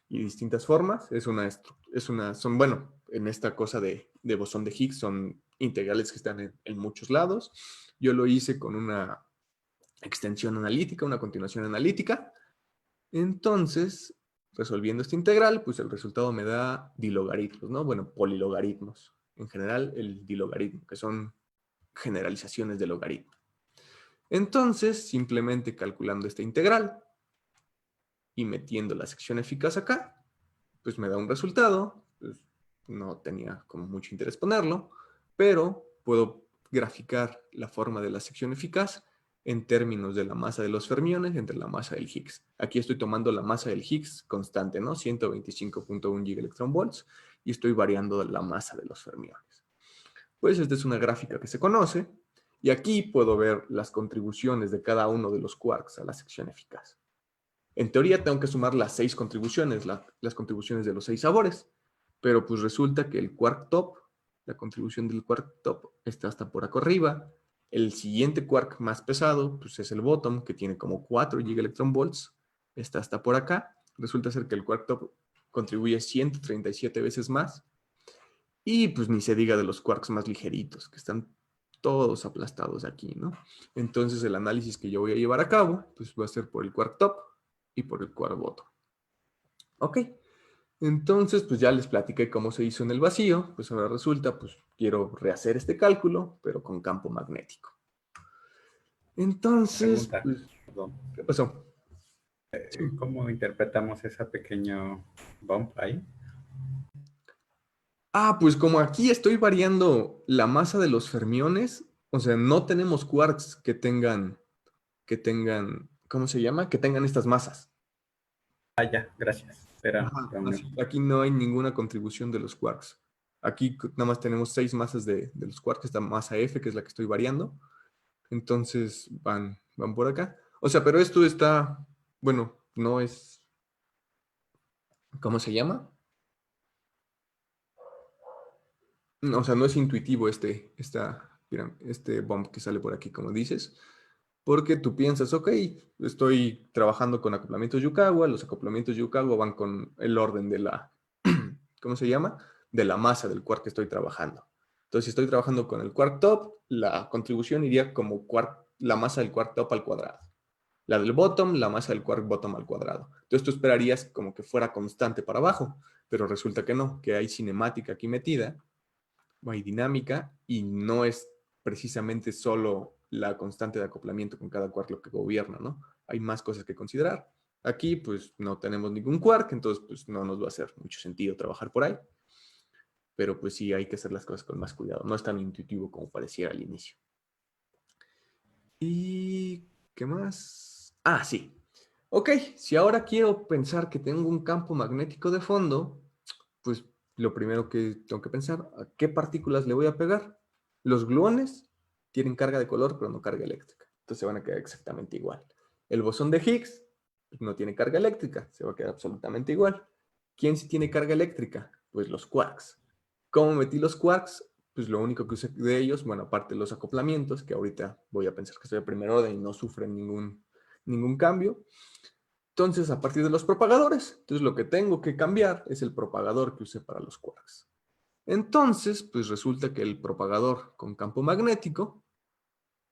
distintas formas. Son, bueno, en esta cosa de bosón de Higgs son integrales que están en muchos lados. Yo lo hice con una extensión analítica, una continuación analítica. Entonces, resolviendo esta integral, pues el resultado me da dilogaritmos, ¿no? Bueno, polilogaritmos. En general, el dilogaritmo, que son generalizaciones de logaritmo. Entonces, simplemente calculando esta integral y metiendo la sección eficaz acá, pues me da un resultado. Pues no tenía como mucho interés ponerlo, pero puedo graficar la forma de la sección eficaz en términos de la masa de los fermiones entre la masa del Higgs. Aquí estoy tomando la masa del Higgs constante, ¿no? 125.1 gigaelectronvolts, y estoy variando la masa de los fermiones. Pues esta es una gráfica que se conoce, y aquí puedo ver las contribuciones de cada uno de los quarks a la sección eficaz. En teoría tengo que sumar las 6 contribuciones, las contribuciones de los 6 sabores, pero pues resulta que el quark top, la contribución del quark top está hasta por acá arriba, El siguiente quark más pesado, pues es el bottom, que tiene como 4 gigaelectronvolts. Está hasta por acá. Resulta ser que el quark top contribuye 137 veces más. Y pues ni se diga de los quarks más ligeritos, que están todos aplastados aquí, ¿no? Entonces el análisis que yo voy a llevar a cabo, pues va a ser por el quark top y por el quark bottom. Ok. Entonces, pues ya les platiqué cómo se hizo en el vacío. Pues ahora resulta, pues quiero rehacer este cálculo, pero con campo magnético. Entonces, Pregunta, pues, perdón. ¿qué pasó? ¿Cómo interpretamos ese pequeño bump ahí? Ah, pues como aquí estoy variando la masa de los fermiones, o sea, no tenemos quarks que tengan, ¿cómo se llama? Que tengan estas masas. Ah, ya, gracias. Ajá, Era así, aquí no hay ninguna contribución de los quarks. Aquí nada más tenemos 6 masas de los quarks, esta masa F, que es la que estoy variando. Entonces van por acá. O sea, pero esto está, bueno, no es, ¿cómo se llama? O sea, no es intuitivo este bump que sale por aquí, como dices, porque tú piensas, ok, estoy trabajando con acoplamientos Yukawa, los acoplamientos Yukawa van con el orden de la, ¿cómo se llama? De la masa del quark que estoy trabajando. Entonces, si estoy trabajando con el quark top, la contribución iría como la masa del quark top al cuadrado. La del bottom, la masa del quark bottom al cuadrado. Entonces, tú esperarías como que fuera constante para abajo, pero resulta que no, que hay cinemática aquí metida, hay dinámica, y no es precisamente solo la constante de acoplamiento con cada quark lo que gobierna, ¿no? Hay más cosas que considerar. Aquí, pues, no tenemos ningún quark, entonces, pues, no nos va a hacer mucho sentido trabajar por ahí. Pero, pues, sí, hay que hacer las cosas con más cuidado. No es tan intuitivo como pareciera al inicio. ¿Y qué más? Ah, sí. Ok, si ahora quiero pensar que tengo un campo magnético de fondo, pues lo primero que tengo que pensar, ¿a qué partículas le voy a pegar? Los gluones tienen carga de color, pero no carga eléctrica. Entonces se van a quedar exactamente igual. El bosón de Higgs no tiene carga eléctrica, se va a quedar absolutamente igual. ¿Quién sí tiene carga eléctrica? Pues los quarks. ¿Cómo metí los quarks? Pues lo único que usé de ellos, bueno, aparte de los acoplamientos, que ahorita voy a pensar que estoy de primer orden y no sufren ningún cambio. Entonces, a partir de los propagadores, entonces lo que tengo que cambiar es el propagador que usé para los quarks. Entonces, pues resulta que el propagador con campo magnético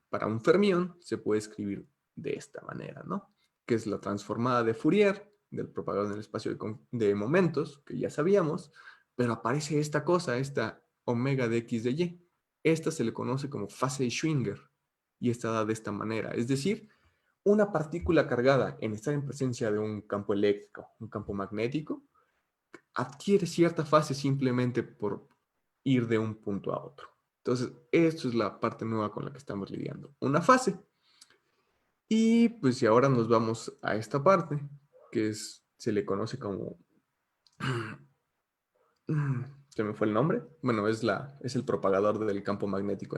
para un fermión se puede escribir de esta manera, ¿no? Que es la transformada de Fourier del propagador en el espacio de momentos, que ya sabíamos, pero aparece esta cosa, esta omega de x de y. Esta se le conoce como fase de Schwinger y está dada de esta manera. Es decir, una partícula cargada en estar en presencia de un campo eléctrico, un campo magnético, adquiere cierta fase simplemente por ir de un punto a otro. Entonces, esto es la parte nueva con la que estamos lidiando. Una fase. Y pues si ahora nos vamos a esta parte, se le conoce como... ¿Se me fue el nombre? Bueno, es el propagador del campo magnético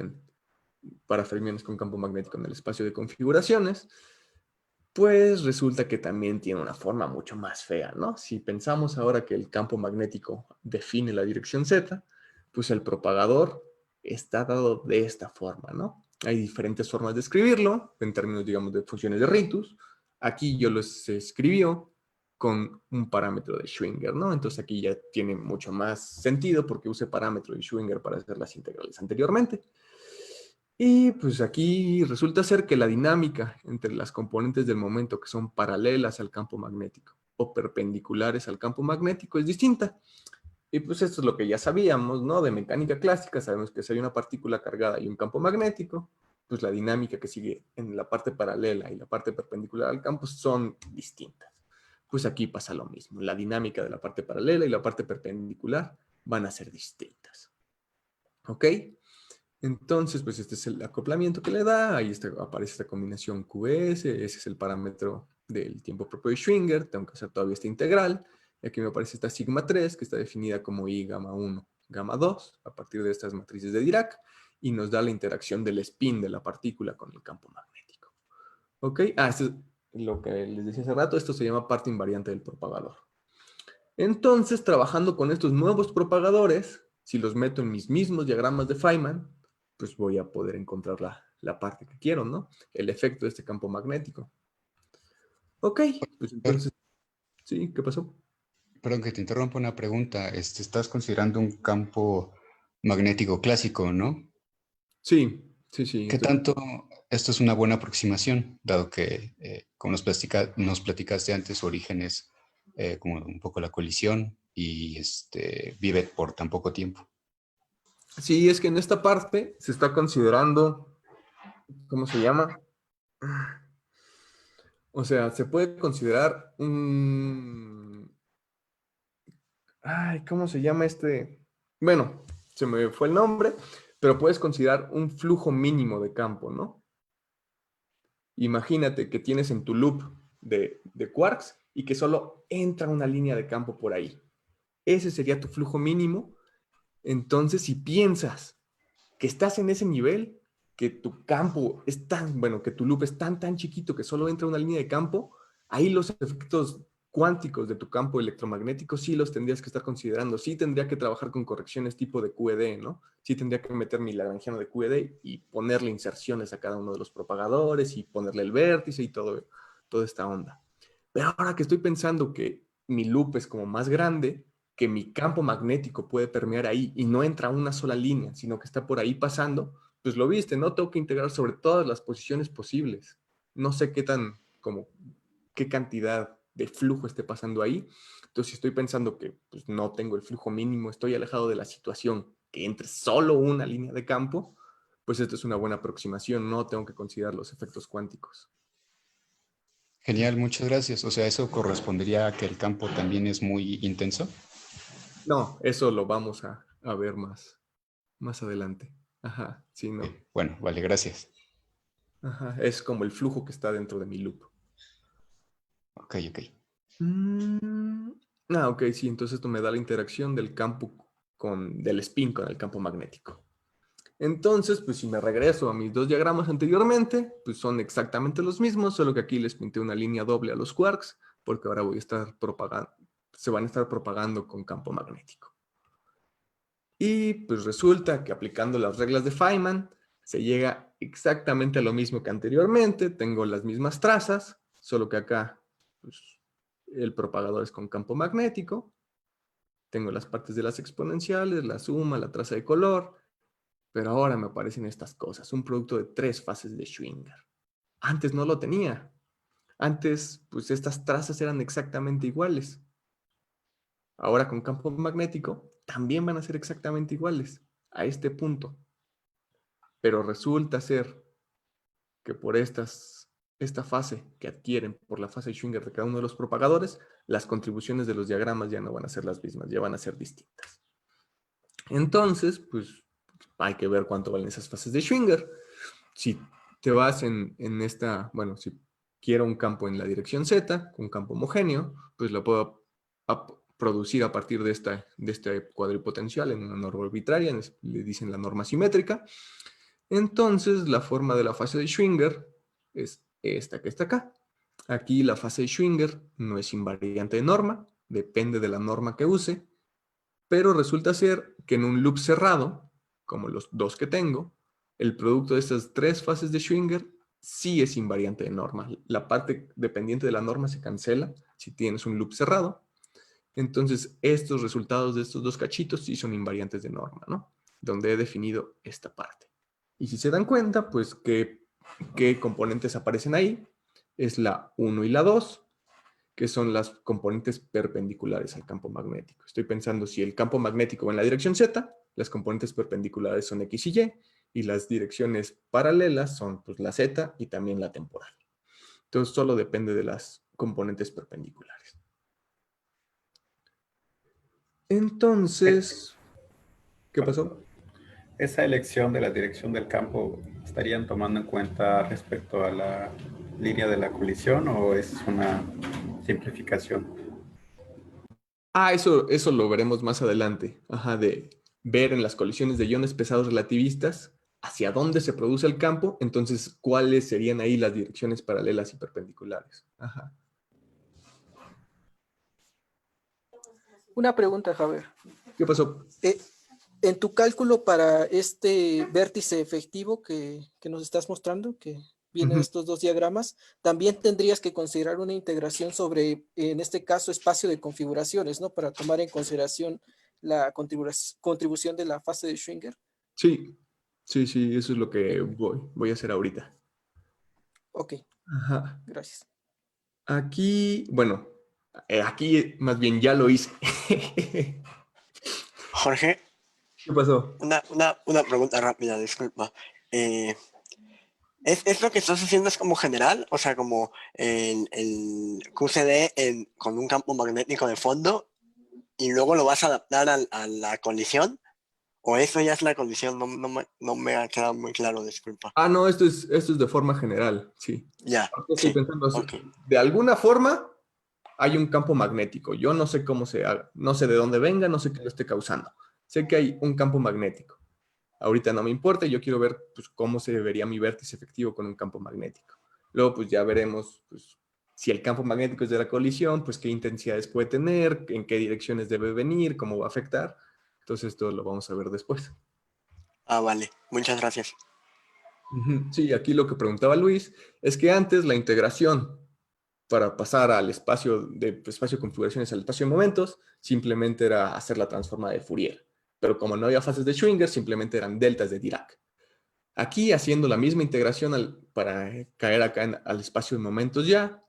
para fermiones con campo magnético en el espacio de configuraciones. Pues resulta que también tiene una forma mucho más fea, ¿no? Si pensamos ahora que el campo magnético define la dirección Z, pues el propagador está dado de esta forma, ¿no? Hay diferentes formas de escribirlo, en términos, digamos, de funciones de Ritus. Aquí yo se escribió con un parámetro de Schwinger, ¿no? Entonces aquí ya tiene mucho más sentido porque usé parámetro de Schwinger para hacer las integrales anteriormente. Y pues aquí resulta ser que la dinámica entre las componentes del momento que son paralelas al campo magnético o perpendiculares al campo magnético es distinta. Y pues esto es lo que ya sabíamos, ¿no? De mecánica clásica, sabemos que si hay una partícula cargada y un campo magnético, pues la dinámica que sigue en la parte paralela y la parte perpendicular al campo son distintas. Pues aquí pasa lo mismo, la dinámica de la parte paralela y la parte perpendicular van a ser distintas. ¿Ok? Entonces, pues este es el acoplamiento que le da, ahí aparece esta combinación QS, ese es el parámetro del tiempo propio de Schwinger, tengo que hacer todavía esta integral, y aquí me aparece esta sigma 3, que está definida como I gamma 1, gamma 2, a partir de estas matrices de Dirac, y nos da la interacción del spin de la partícula con el campo magnético. ¿Ok? Esto es lo que les decía hace rato, esto se llama parte invariante del propagador. Entonces, trabajando con estos nuevos propagadores, si los meto en mis mismos diagramas de Feynman, pues voy a poder encontrar la parte que quiero, ¿no? El efecto de este campo magnético. Ok, pues entonces, ¿sí? ¿Qué pasó? Perdón que te interrumpa una pregunta. Estás considerando un campo magnético clásico, ¿no? Sí, sí, sí. ¿Qué tanto esto es una buena aproximación, dado que, como nos platicaste antes, su origen es como un poco la colisión y vive por tan poco tiempo? Sí, es que en esta parte se está considerando, ¿cómo se llama? O sea, se puede considerar un... Ay, ¿cómo se llama este? Bueno, se me fue el nombre, pero puedes considerar un flujo mínimo de campo, ¿no? Imagínate que tienes en tu loop de quarks y que solo entra una línea de campo por ahí. Ese sería tu flujo mínimo. Entonces, si piensas que estás en ese nivel, que tu campo es tan, bueno, que tu loop es tan chiquito que solo entra una línea de campo, ahí los efectos cuánticos de tu campo electromagnético sí los tendrías que estar considerando. Sí tendría que trabajar con correcciones tipo de QED, ¿no? Sí tendría que meter mi lagrangiano de QED y ponerle inserciones a cada uno de los propagadores y ponerle el vértice y toda esta onda. Pero ahora que estoy pensando que mi loop es como más grande, que mi campo magnético puede permear ahí y no entra una sola línea, sino que está por ahí pasando, pues lo viste, ¿no? Tengo que integrar sobre todas las posiciones posibles. No sé qué cantidad de flujo esté pasando ahí. Entonces, si estoy pensando que pues, no tengo el flujo mínimo, estoy alejado de la situación, que entre solo una línea de campo, pues esto es una buena aproximación, no tengo que considerar los efectos cuánticos. Genial, muchas gracias. O sea, ¿eso correspondería a que el campo también es muy intenso? No, eso lo vamos a ver más adelante. Ajá, sí, no. Bueno, vale, gracias. Ajá, es como el flujo que está dentro de mi loop. Ok, ok. Ok, sí, entonces esto me da la interacción del campo del spin con el campo magnético. Entonces, pues si me regreso a mis dos diagramas anteriormente, pues son exactamente los mismos, solo que aquí les pinté una línea doble a los quarks, porque ahora se van a estar propagando con campo magnético. Y pues resulta que aplicando las reglas de Feynman, se llega exactamente a lo mismo que anteriormente, tengo las mismas trazas, solo que acá pues, el propagador es con campo magnético, tengo las partes de las exponenciales, la suma, la traza de color, pero ahora me aparecen estas cosas, un producto de 3 fases de Schwinger. Antes no lo tenía. Antes, pues estas trazas eran exactamente iguales. Ahora con campo magnético, también van a ser exactamente iguales a este punto. Pero resulta ser que por esta fase que adquieren por la fase de Schwinger de cada uno de los propagadores, las contribuciones de los diagramas ya no van a ser las mismas, ya van a ser distintas. Entonces, pues hay que ver cuánto valen esas fases de Schwinger. Si te vas en esta, bueno, si quiero un campo en la dirección Z, un campo homogéneo, pues lo puedo producir a partir de este cuadripotencial en una norma arbitraria, le dicen la norma simétrica. Entonces, la forma de la fase de Schwinger es esta que está acá. Aquí la fase de Schwinger no es invariante de norma, depende de la norma que use, pero resulta ser que en un loop cerrado, como los dos que tengo, el producto de estas 3 fases de Schwinger sí es invariante de norma. La parte dependiente de la norma se cancela si tienes un loop cerrado. Entonces, estos resultados de estos 2 cachitos sí son invariantes de norma, ¿no? Donde he definido esta parte. Y si se dan cuenta, pues, ¿qué componentes aparecen ahí? Es la 1 y la 2, que son las componentes perpendiculares al campo magnético. Estoy pensando si el campo magnético va en la dirección Z, las componentes perpendiculares son X y las direcciones paralelas son pues, la Z y también la temporal. Entonces, solo depende de las componentes perpendiculares. Entonces, ¿qué pasó? ¿Esa elección de la dirección del campo estarían tomando en cuenta respecto a la línea de la colisión o es una simplificación? Eso lo veremos más adelante. Ajá, de ver en las colisiones de iones pesados relativistas hacia dónde se produce el campo, entonces cuáles serían ahí las direcciones paralelas y perpendiculares. Ajá. Una pregunta, Javier. ¿Qué pasó? En tu cálculo para este vértice efectivo que nos estás mostrando, que vienen estos dos diagramas, también tendrías que considerar una integración sobre, en este caso, espacio de configuraciones, ¿no? Para tomar en consideración la contribución de la fase de Schwinger. Sí, sí, sí, eso es lo que voy a hacer ahorita. Ok, Ajá. gracias. Aquí, bueno, aquí más bien ya lo hice. Jorge, ¿Qué pasó? una pregunta rápida, disculpa. ¿Es lo que estás haciendo es como general? O sea, como el QCD con un campo magnético de fondo y luego lo vas a adaptar a la colisión. ¿O eso ya es la colisión? No me ha quedado muy claro, disculpa. Ah, no, esto es de forma general, sí. Ya, Ahorita estoy sí, pensando, ok. de alguna forma hay un campo magnético. Yo no sé cómo se haga, no sé de dónde venga, no sé qué lo esté causando. Sé que hay un campo magnético. Ahorita no me importa, yo quiero ver pues, cómo se vería mi vértice efectivo con un campo magnético. Luego pues ya veremos pues, si el campo magnético es de la colisión, pues qué intensidades puede tener, en qué direcciones debe venir, cómo va a afectar. Entonces esto lo vamos a ver después. Ah, vale, muchas gracias. Sí, aquí lo que preguntaba Luis es que antes la integración para pasar al espacio de configuraciones al espacio de momentos simplemente era hacer la transforma de Fourier. Pero como no había fases de Schwinger, simplemente eran deltas de Dirac. Aquí, haciendo la misma integración para caer acá al espacio de momentos ya,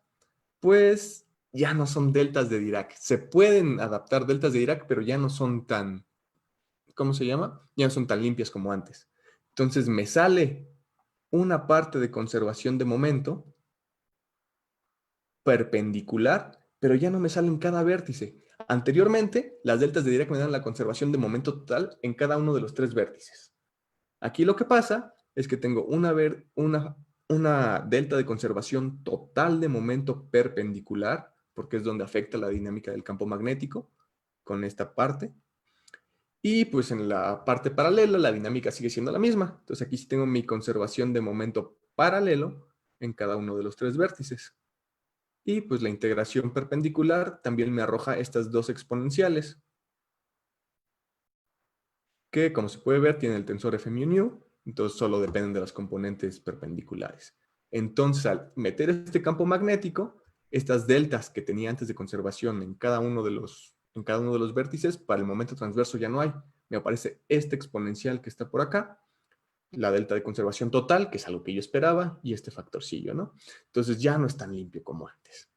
pues ya no son deltas de Dirac. Se pueden adaptar deltas de Dirac, pero ya no son tan, ¿cómo se llama? Ya no son tan limpias como antes. Entonces me sale una parte de conservación de momento perpendicular, pero ya no me sale en cada vértice. Anteriormente, las deltas de Dirac me dan la conservación de momento total en cada uno de los tres vértices. Aquí lo que pasa es que tengo una delta de conservación total de momento perpendicular, porque es donde afecta la dinámica del campo magnético, con esta parte. Y pues en la parte paralela la dinámica sigue siendo la misma. Entonces aquí sí tengo mi conservación de momento paralelo en cada uno de los tres vértices. Y pues la integración perpendicular también me arroja estas dos exponenciales, que como se puede ver tiene el tensor F mu nu, entonces solo dependen de las componentes perpendiculares. Entonces al meter este campo magnético, estas deltas que tenía antes de conservación en cada uno de los vértices, para el momento transverso ya no hay. Me aparece este exponencial que está por acá, la delta de conservación total, que es algo que yo esperaba, y este factorcillo, ¿no? Entonces ya no es tan limpio como antes.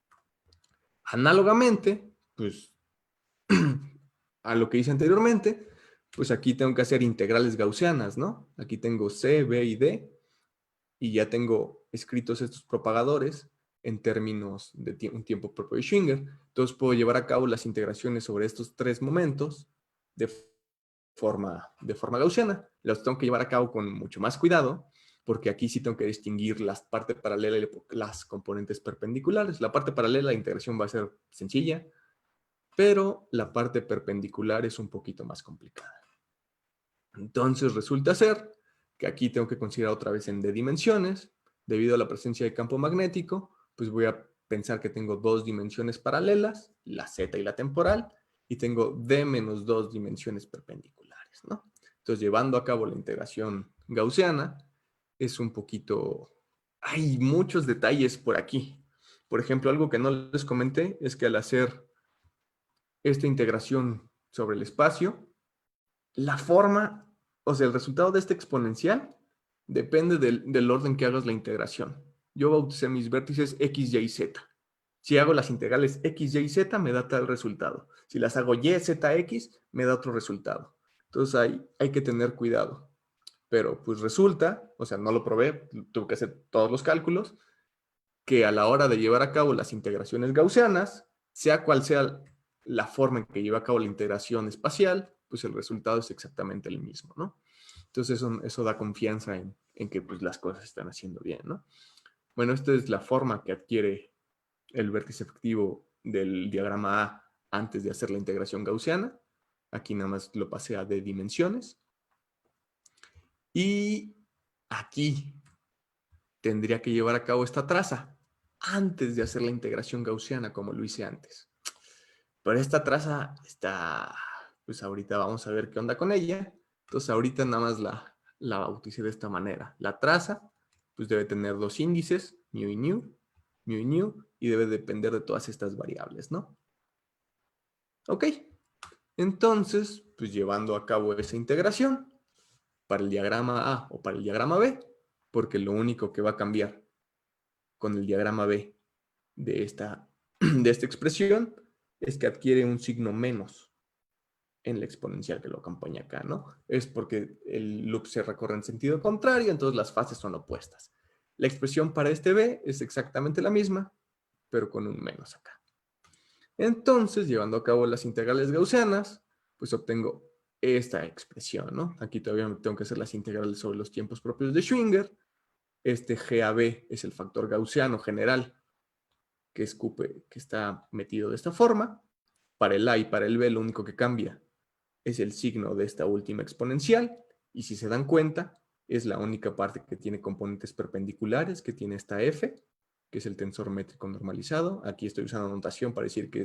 Análogamente, pues a lo que hice anteriormente, pues aquí tengo que hacer integrales gaussianas, ¿no? Aquí tengo C, B y D, y ya tengo escritos estos propagadores en términos de un tiempo propio de Schwinger. Entonces puedo llevar a cabo las integraciones sobre estos tres momentos de forma gaussiana. Los tengo que llevar a cabo con mucho más cuidado, porque aquí sí tengo que distinguir la parte paralela y las componentes perpendiculares. La parte paralela, la integración va a ser sencilla, pero la parte perpendicular es un poquito más complicada. Entonces resulta ser que aquí tengo que considerar otra vez en D dimensiones, debido a la presencia de campo magnético, pues voy a pensar que tengo dos dimensiones paralelas, la Z y la temporal, y tengo D menos dos dimensiones perpendiculares, ¿no? Entonces, llevando a cabo la integración gaussiana, es un poquito... Hay muchos detalles por aquí. Por ejemplo, algo que no les comenté es que al hacer esta integración sobre el espacio, la forma, o sea, el resultado de este exponencial depende del orden que hagas la integración. Yo bauticé mis vértices X, Y, Z. Si hago las integrales X, Y, Z, me da tal resultado. Si las hago Y, Z, X, me da otro resultado. Entonces hay que tener cuidado. Pero pues resulta, o sea, no lo probé, tuve que hacer todos los cálculos, que a la hora de llevar a cabo las integraciones gaussianas, sea cual sea la forma en que lleva a cabo la integración espacial, pues el resultado es exactamente el mismo, ¿no? Entonces eso da confianza en que pues, las cosas se están haciendo bien, ¿no? Bueno, esta es la forma que adquiere el vértice efectivo del diagrama A antes de hacer la integración gaussiana. Aquí nada más lo pasé a D dimensiones. Y aquí tendría que llevar a cabo esta traza antes de hacer la integración gaussiana como lo hice antes. Pero esta traza está, pues ahorita vamos a ver qué onda con ella. Entonces ahorita nada más la bauticé de esta manera. La traza pues debe tener dos índices, mu y nu, y debe depender de todas estas variables, ¿no? Ok. Entonces, pues llevando a cabo esa integración para el diagrama A o para el diagrama B, porque lo único que va a cambiar con el diagrama B de esta expresión es que adquiere un signo menos en la exponencial que lo acompaña acá, ¿no? Es porque el loop se recorre en sentido contrario, entonces las fases son opuestas. La expresión para este B es exactamente la misma, pero con un menos acá. Entonces, llevando a cabo las integrales gaussianas, pues obtengo esta expresión, ¿no? Aquí todavía tengo que hacer las integrales sobre los tiempos propios de Schwinger. Este GAB es el factor gaussiano general que está metido de esta forma. Para el A y para el B lo único que cambia es el signo de esta última exponencial, y si se dan cuenta, es la única parte que tiene componentes perpendiculares, que tiene esta F, que es el tensor métrico normalizado. Aquí estoy usando notación para decir que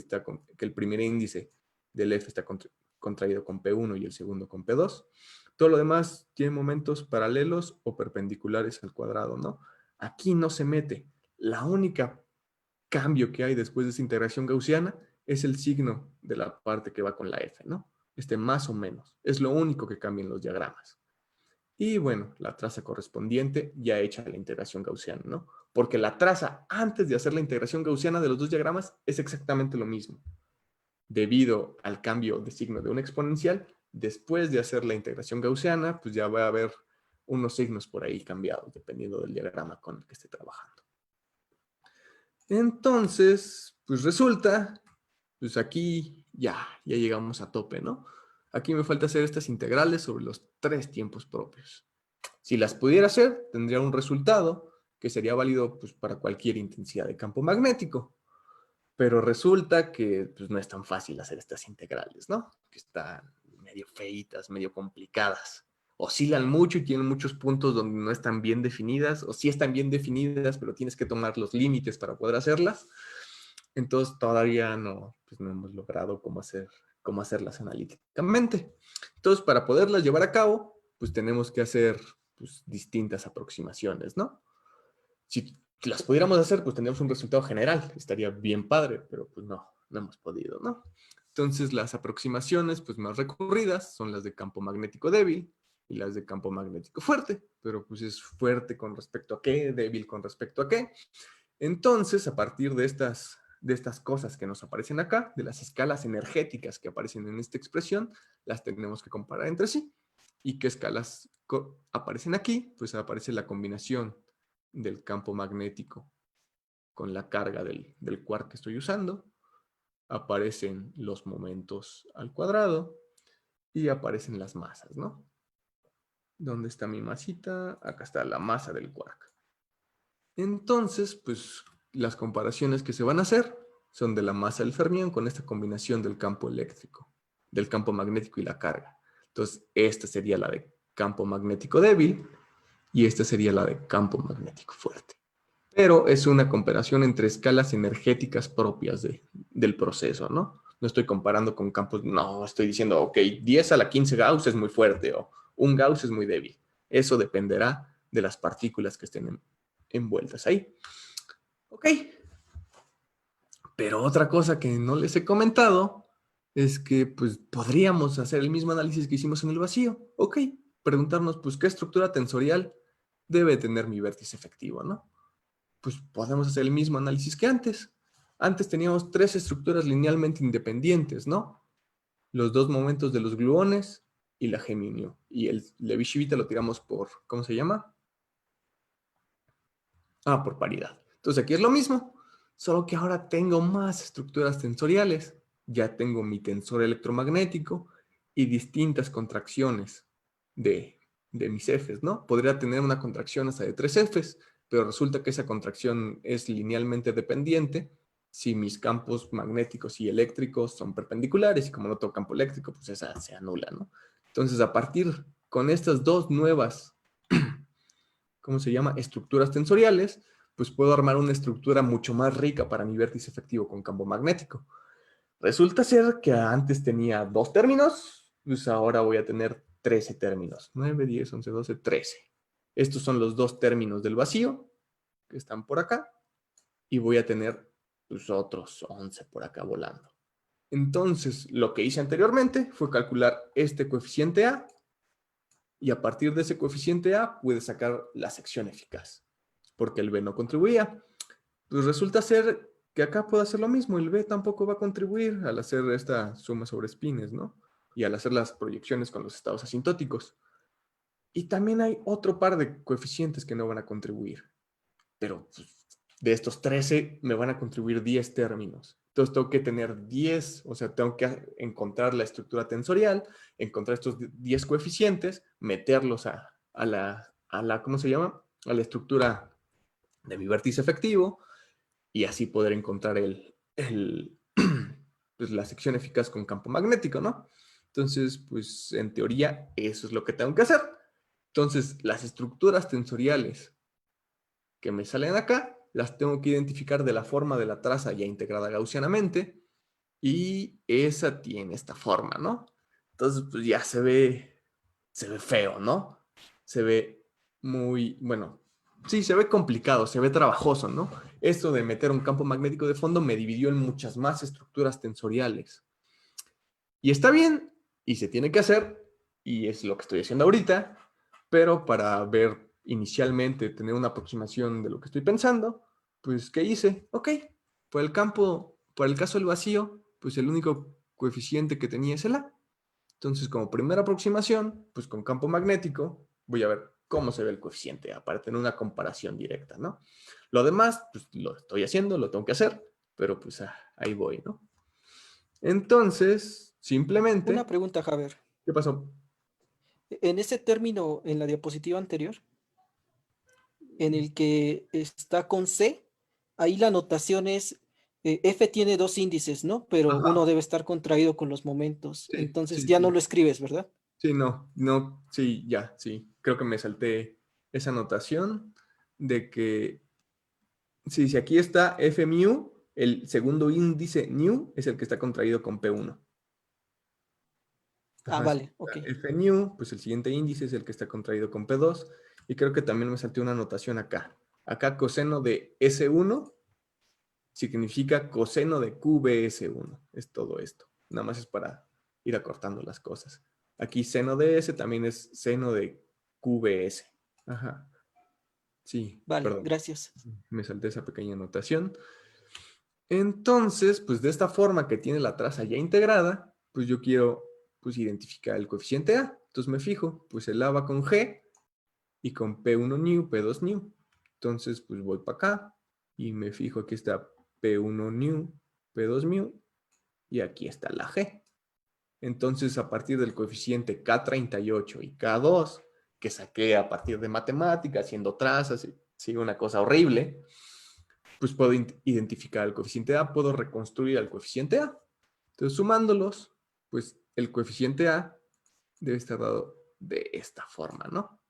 el primer índice del F está contraído con P1 y el segundo con P2. Todo lo demás tiene momentos paralelos o perpendiculares al cuadrado, ¿no? Aquí no se mete. La única cambio que hay después de esa integración gaussiana es el signo de la parte que va con la F, ¿no? Más o menos. Es lo único que cambia en los diagramas. Y bueno, la traza correspondiente ya hecha la integración gaussiana, ¿no? Porque la traza antes de hacer la integración gaussiana de los dos diagramas es exactamente lo mismo. Debido al cambio de signo de una exponencial, después de hacer la integración gaussiana, pues ya va a haber unos signos por ahí cambiados, dependiendo del diagrama con el que esté trabajando. Entonces, pues resulta, pues aquí ya llegamos a tope, ¿no? Aquí me falta hacer estas integrales sobre los 3 tiempos propios. Si las pudiera hacer, tendría un resultado que sería válido pues, para cualquier intensidad de campo magnético. Pero resulta que pues, no es tan fácil hacer estas integrales, ¿no? Que están medio feitas, medio complicadas. Oscilan mucho y tienen muchos puntos donde no están bien definidas, o sí están bien definidas, pero tienes que tomar los límites para poder hacerlas. Entonces todavía no hemos logrado cómo hacerlas analíticamente. Entonces, para poderlas llevar a cabo, pues tenemos que hacer pues, distintas aproximaciones, ¿no? Si las pudiéramos hacer, pues tendríamos un resultado general. Estaría bien padre, pero pues no hemos podido, ¿no? Entonces, las aproximaciones pues, más recurridas son las de campo magnético débil y las de campo magnético fuerte. Pero pues es fuerte con respecto a qué, débil con respecto a qué. Entonces, a partir de estas cosas que nos aparecen acá, de las escalas energéticas que aparecen en esta expresión, las tenemos que comparar entre sí. ¿Y qué escalas aparecen aquí? Pues aparece la combinación del campo magnético con la carga del quark que estoy usando. Aparecen los momentos al cuadrado y aparecen las masas, ¿no? ¿Dónde está mi masita? Acá está la masa del quark. Entonces, pues las comparaciones que se van a hacer son de la masa del fermión con esta combinación del campo eléctrico, del campo magnético y la carga. Entonces, esta sería la de campo magnético débil y esta sería la de campo magnético fuerte. Pero es una comparación entre escalas energéticas propias del proceso, ¿no? No estoy comparando con campos, no, estoy diciendo, ok, 10 a la 15 Gauss es muy fuerte o 1 Gauss es muy débil. Eso dependerá de las partículas que estén envueltas ahí. Ok. Pero otra cosa que no les he comentado es que pues podríamos hacer el mismo análisis que hicimos en el vacío. Ok. Preguntarnos pues qué estructura tensorial debe tener mi vértice efectivo, ¿no? Pues podemos hacer el mismo análisis que antes. Antes teníamos 3 estructuras linealmente independientes, ¿no? Los 2 momentos de los gluones y la G-mu. Y el Levi-Civita lo tiramos por, ¿cómo se llama? Por paridad. Entonces aquí es lo mismo, solo que ahora tengo más estructuras tensoriales. Ya tengo mi tensor electromagnético y distintas contracciones de mis Fs, ¿no? Podría tener una contracción hasta de 3 Fs, pero resulta que esa contracción es linealmente dependiente si mis campos magnéticos y eléctricos son perpendiculares, y como no tengo campo eléctrico, pues esa se anula, ¿no? Entonces, a partir con estas 2 nuevas, ¿cómo se llama? Estructuras tensoriales, pues puedo armar una estructura mucho más rica para mi vértice efectivo con campo magnético. Resulta ser que antes tenía 2 términos, pues ahora voy a tener 13 términos. 9, 10, 11, 12, 13. Estos son los dos términos del vacío que están por acá. Y voy a tener pues, otros 11 por acá volando. Entonces, lo que hice anteriormente fue calcular este coeficiente A. Y a partir de ese coeficiente A pude sacar la sección eficaz. Porque el B no contribuía. Pues resulta ser que acá puedo hacer lo mismo. El B tampoco va a contribuir al hacer esta suma sobre espines, ¿no? Y al hacer las proyecciones con los estados asintóticos. Y también hay otro par de coeficientes que no van a contribuir. Pero pues, de estos 13 me van a contribuir 10 términos. Entonces tengo que tener 10, o sea, tengo que encontrar la estructura tensorial, encontrar estos 10 coeficientes, meterlos a la, ¿cómo se llama? A la estructura de mi vértice efectivo y así poder encontrar pues, la sección eficaz con campo magnético, ¿no? Entonces, pues en teoría eso es lo que tengo que hacer. Entonces, las estructuras tensoriales que me salen acá, las tengo que identificar de la forma de la traza ya integrada gaussianamente, y esa tiene esta forma, ¿no? Entonces, pues ya se ve feo, ¿no? Se ve muy, bueno, sí, se ve complicado, se ve trabajoso, ¿no? Esto de meter un campo magnético de fondo me dividió en muchas más estructuras tensoriales. Y está bien, y se tiene que hacer, y es lo que estoy haciendo ahorita, pero para ver inicialmente, tener una aproximación de lo que estoy pensando, pues, ¿qué hice? Ok, por el caso del vacío, pues el único coeficiente que tenía es el A. Entonces, como primera aproximación, pues con campo magnético, voy a ver cómo se ve el coeficiente A para tener una comparación directa, ¿no? Lo demás, pues lo estoy haciendo, lo tengo que hacer, pero pues ahí voy, ¿no? Entonces, simplemente... Una pregunta, Javier. ¿Qué pasó? En ese término, en la diapositiva anterior, en el que está con C, ahí la notación es, F tiene dos índices, ¿no? Pero Ajá. uno debe estar contraído con los momentos. Sí, Entonces sí, ya no sí. lo escribes, ¿verdad? Sí, no, sí, ya, sí. Creo que me salté esa anotación de que, sí, si aquí está F mu, el segundo índice nu es el que está contraído con P1. Ah, Ajá, si vale, está ok. F nu, pues el siguiente índice es el que está contraído con P2. Y creo que también me salté una anotación acá. Acá coseno de S1 significa coseno de QBS1. Es todo esto. Nada más es para ir acortando las cosas. Aquí seno de S también es seno de QBS. Ajá. Sí, Vale, perdón. gracias. Me salté esa pequeña anotación. Entonces, pues de esta forma que tiene la traza ya integrada, pues yo quiero pues identificar el coeficiente A. Entonces me fijo, pues el A va con G y con P1 new, P2 new. Entonces, pues voy para acá y me fijo, aquí está P1 new, P2 new y aquí está la G. Entonces, a partir del coeficiente K38 y K2, que saqué a partir de matemáticas, haciendo trazas, sí, una cosa horrible, pues puedo identificar el coeficiente A, puedo reconstruir el coeficiente A. Entonces, sumándolos, pues el coeficiente A debe estar dado de esta forma, ¿no?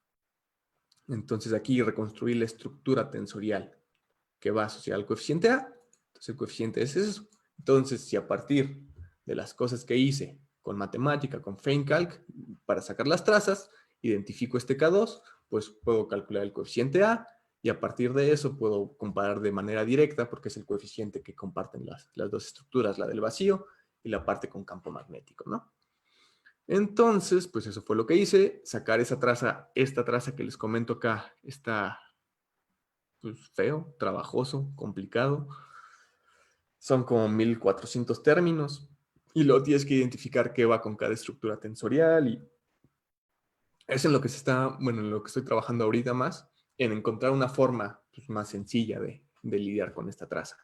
Entonces, aquí reconstruir la estructura tensorial que va asociada al coeficiente A. Entonces, el coeficiente es eso. Entonces, si a partir de las cosas que hice con matemática, con FrameCalc, para sacar las trazas, identifico este K2, pues puedo calcular el coeficiente A y a partir de eso puedo comparar de manera directa porque es el coeficiente que comparten las dos estructuras, la del vacío y la parte con campo magnético, ¿no? Entonces, pues eso fue lo que hice, sacar esa traza, esta traza que les comento acá, está pues, feo, trabajoso, complicado. Son como 1400 términos y luego tienes que identificar qué va con cada estructura tensorial y es en lo que se está, bueno, en lo que estoy trabajando ahorita más, en encontrar una forma pues, más sencilla de lidiar con esta traza.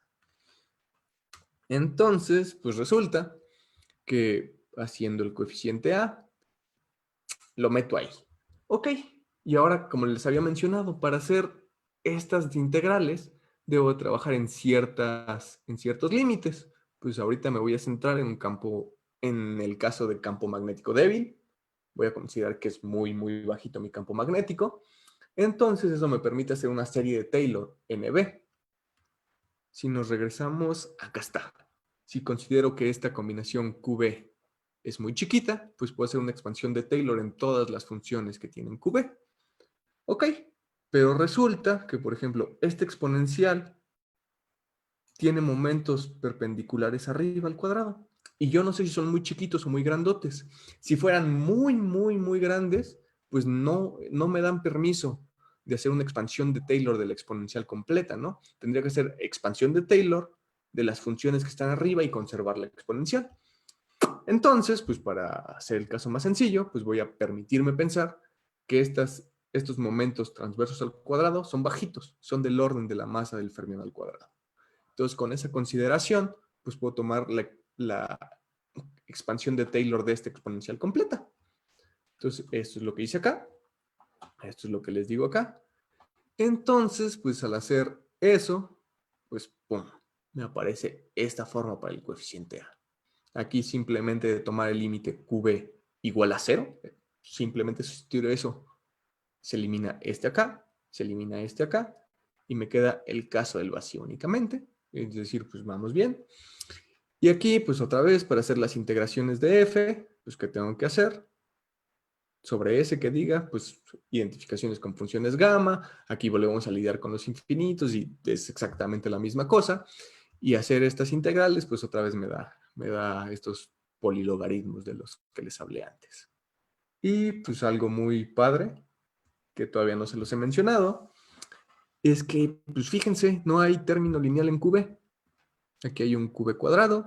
Entonces, pues resulta que haciendo el coeficiente A, lo meto ahí. Ok, y ahora, como les había mencionado, para hacer estas integrales, debo trabajar en ciertos límites. Pues ahorita me voy a centrar en un campo, en el caso del campo magnético débil. Voy a considerar que es muy, muy bajito mi campo magnético. Entonces eso me permite hacer una serie de Taylor NB. Si nos regresamos, acá está. Si considero que esta combinación QB es muy chiquita, pues puedo hacer una expansión de Taylor en todas las funciones que tienen QB. Ok, pero resulta que, por ejemplo, este exponencial tiene momentos perpendiculares arriba al cuadrado. Y yo no sé si son muy chiquitos o muy grandotes. Si fueran muy, muy, muy grandes, pues no me dan permiso de hacer una expansión de Taylor de la exponencial completa, ¿no? Tendría que hacer expansión de Taylor de las funciones que están arriba y conservar la exponencial. Entonces, pues para hacer el caso más sencillo, pues voy a permitirme pensar que estos momentos transversos al cuadrado son bajitos, son del orden de la masa del fermión al cuadrado. Entonces, con esa consideración, pues puedo tomar la expansión de Taylor de esta exponencial completa. Entonces, esto es lo que hice acá. Esto es lo que les digo acá. Entonces, pues al hacer eso, pues pum, me aparece esta forma para el coeficiente A. Aquí simplemente de tomar el límite QB igual a 0, simplemente sustituir eso, se elimina este acá, se elimina este acá, y me queda el caso del vacío únicamente. Es decir, pues vamos bien. Y aquí, pues otra vez, para hacer las integraciones de f, pues ¿qué tengo que hacer? Sobre S que diga, pues identificaciones con funciones gamma. Aquí volvemos a lidiar con los infinitos y es exactamente la misma cosa. Y hacer estas integrales, pues otra vez me da estos polilogaritmos de los que les hablé antes. Y pues algo muy padre, que todavía no se los he mencionado, es que, pues fíjense, no hay término lineal en QB. Aquí hay un QB cuadrado,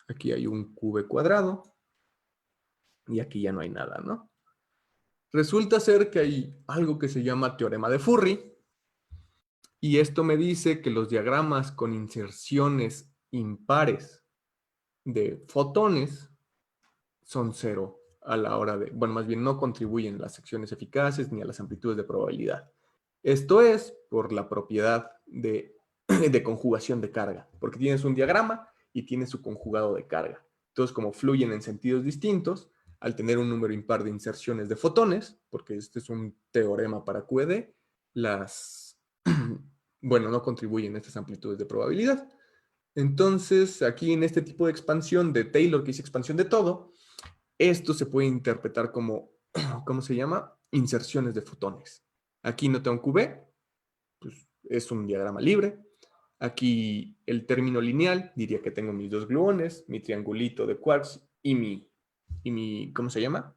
aquí hay un QB cuadrado, y aquí ya no hay nada, ¿no? Resulta ser que hay algo que se llama teorema de Furry, y esto me dice que los diagramas con inserciones impares de fotones son 0 a la hora de, bueno, más bien no contribuyen a las secciones eficaces ni a las amplitudes de probabilidad. Esto es por la propiedad de conjugación de carga, porque tienes un diagrama y tienes su conjugado de carga. Entonces, como fluyen en sentidos distintos, al tener un número impar de inserciones de fotones, porque este es un teorema para QED, bueno, no contribuyen a estas amplitudes de probabilidad. Entonces, aquí en este tipo de expansión de Taylor, que dice expansión de todo, esto se puede interpretar como, ¿cómo se llama? Inserciones de fotones. Aquí no tengo QB, pues es un diagrama libre. Aquí el término lineal, diría que tengo mis dos gluones, mi triangulito de quarks y mi ¿cómo se llama?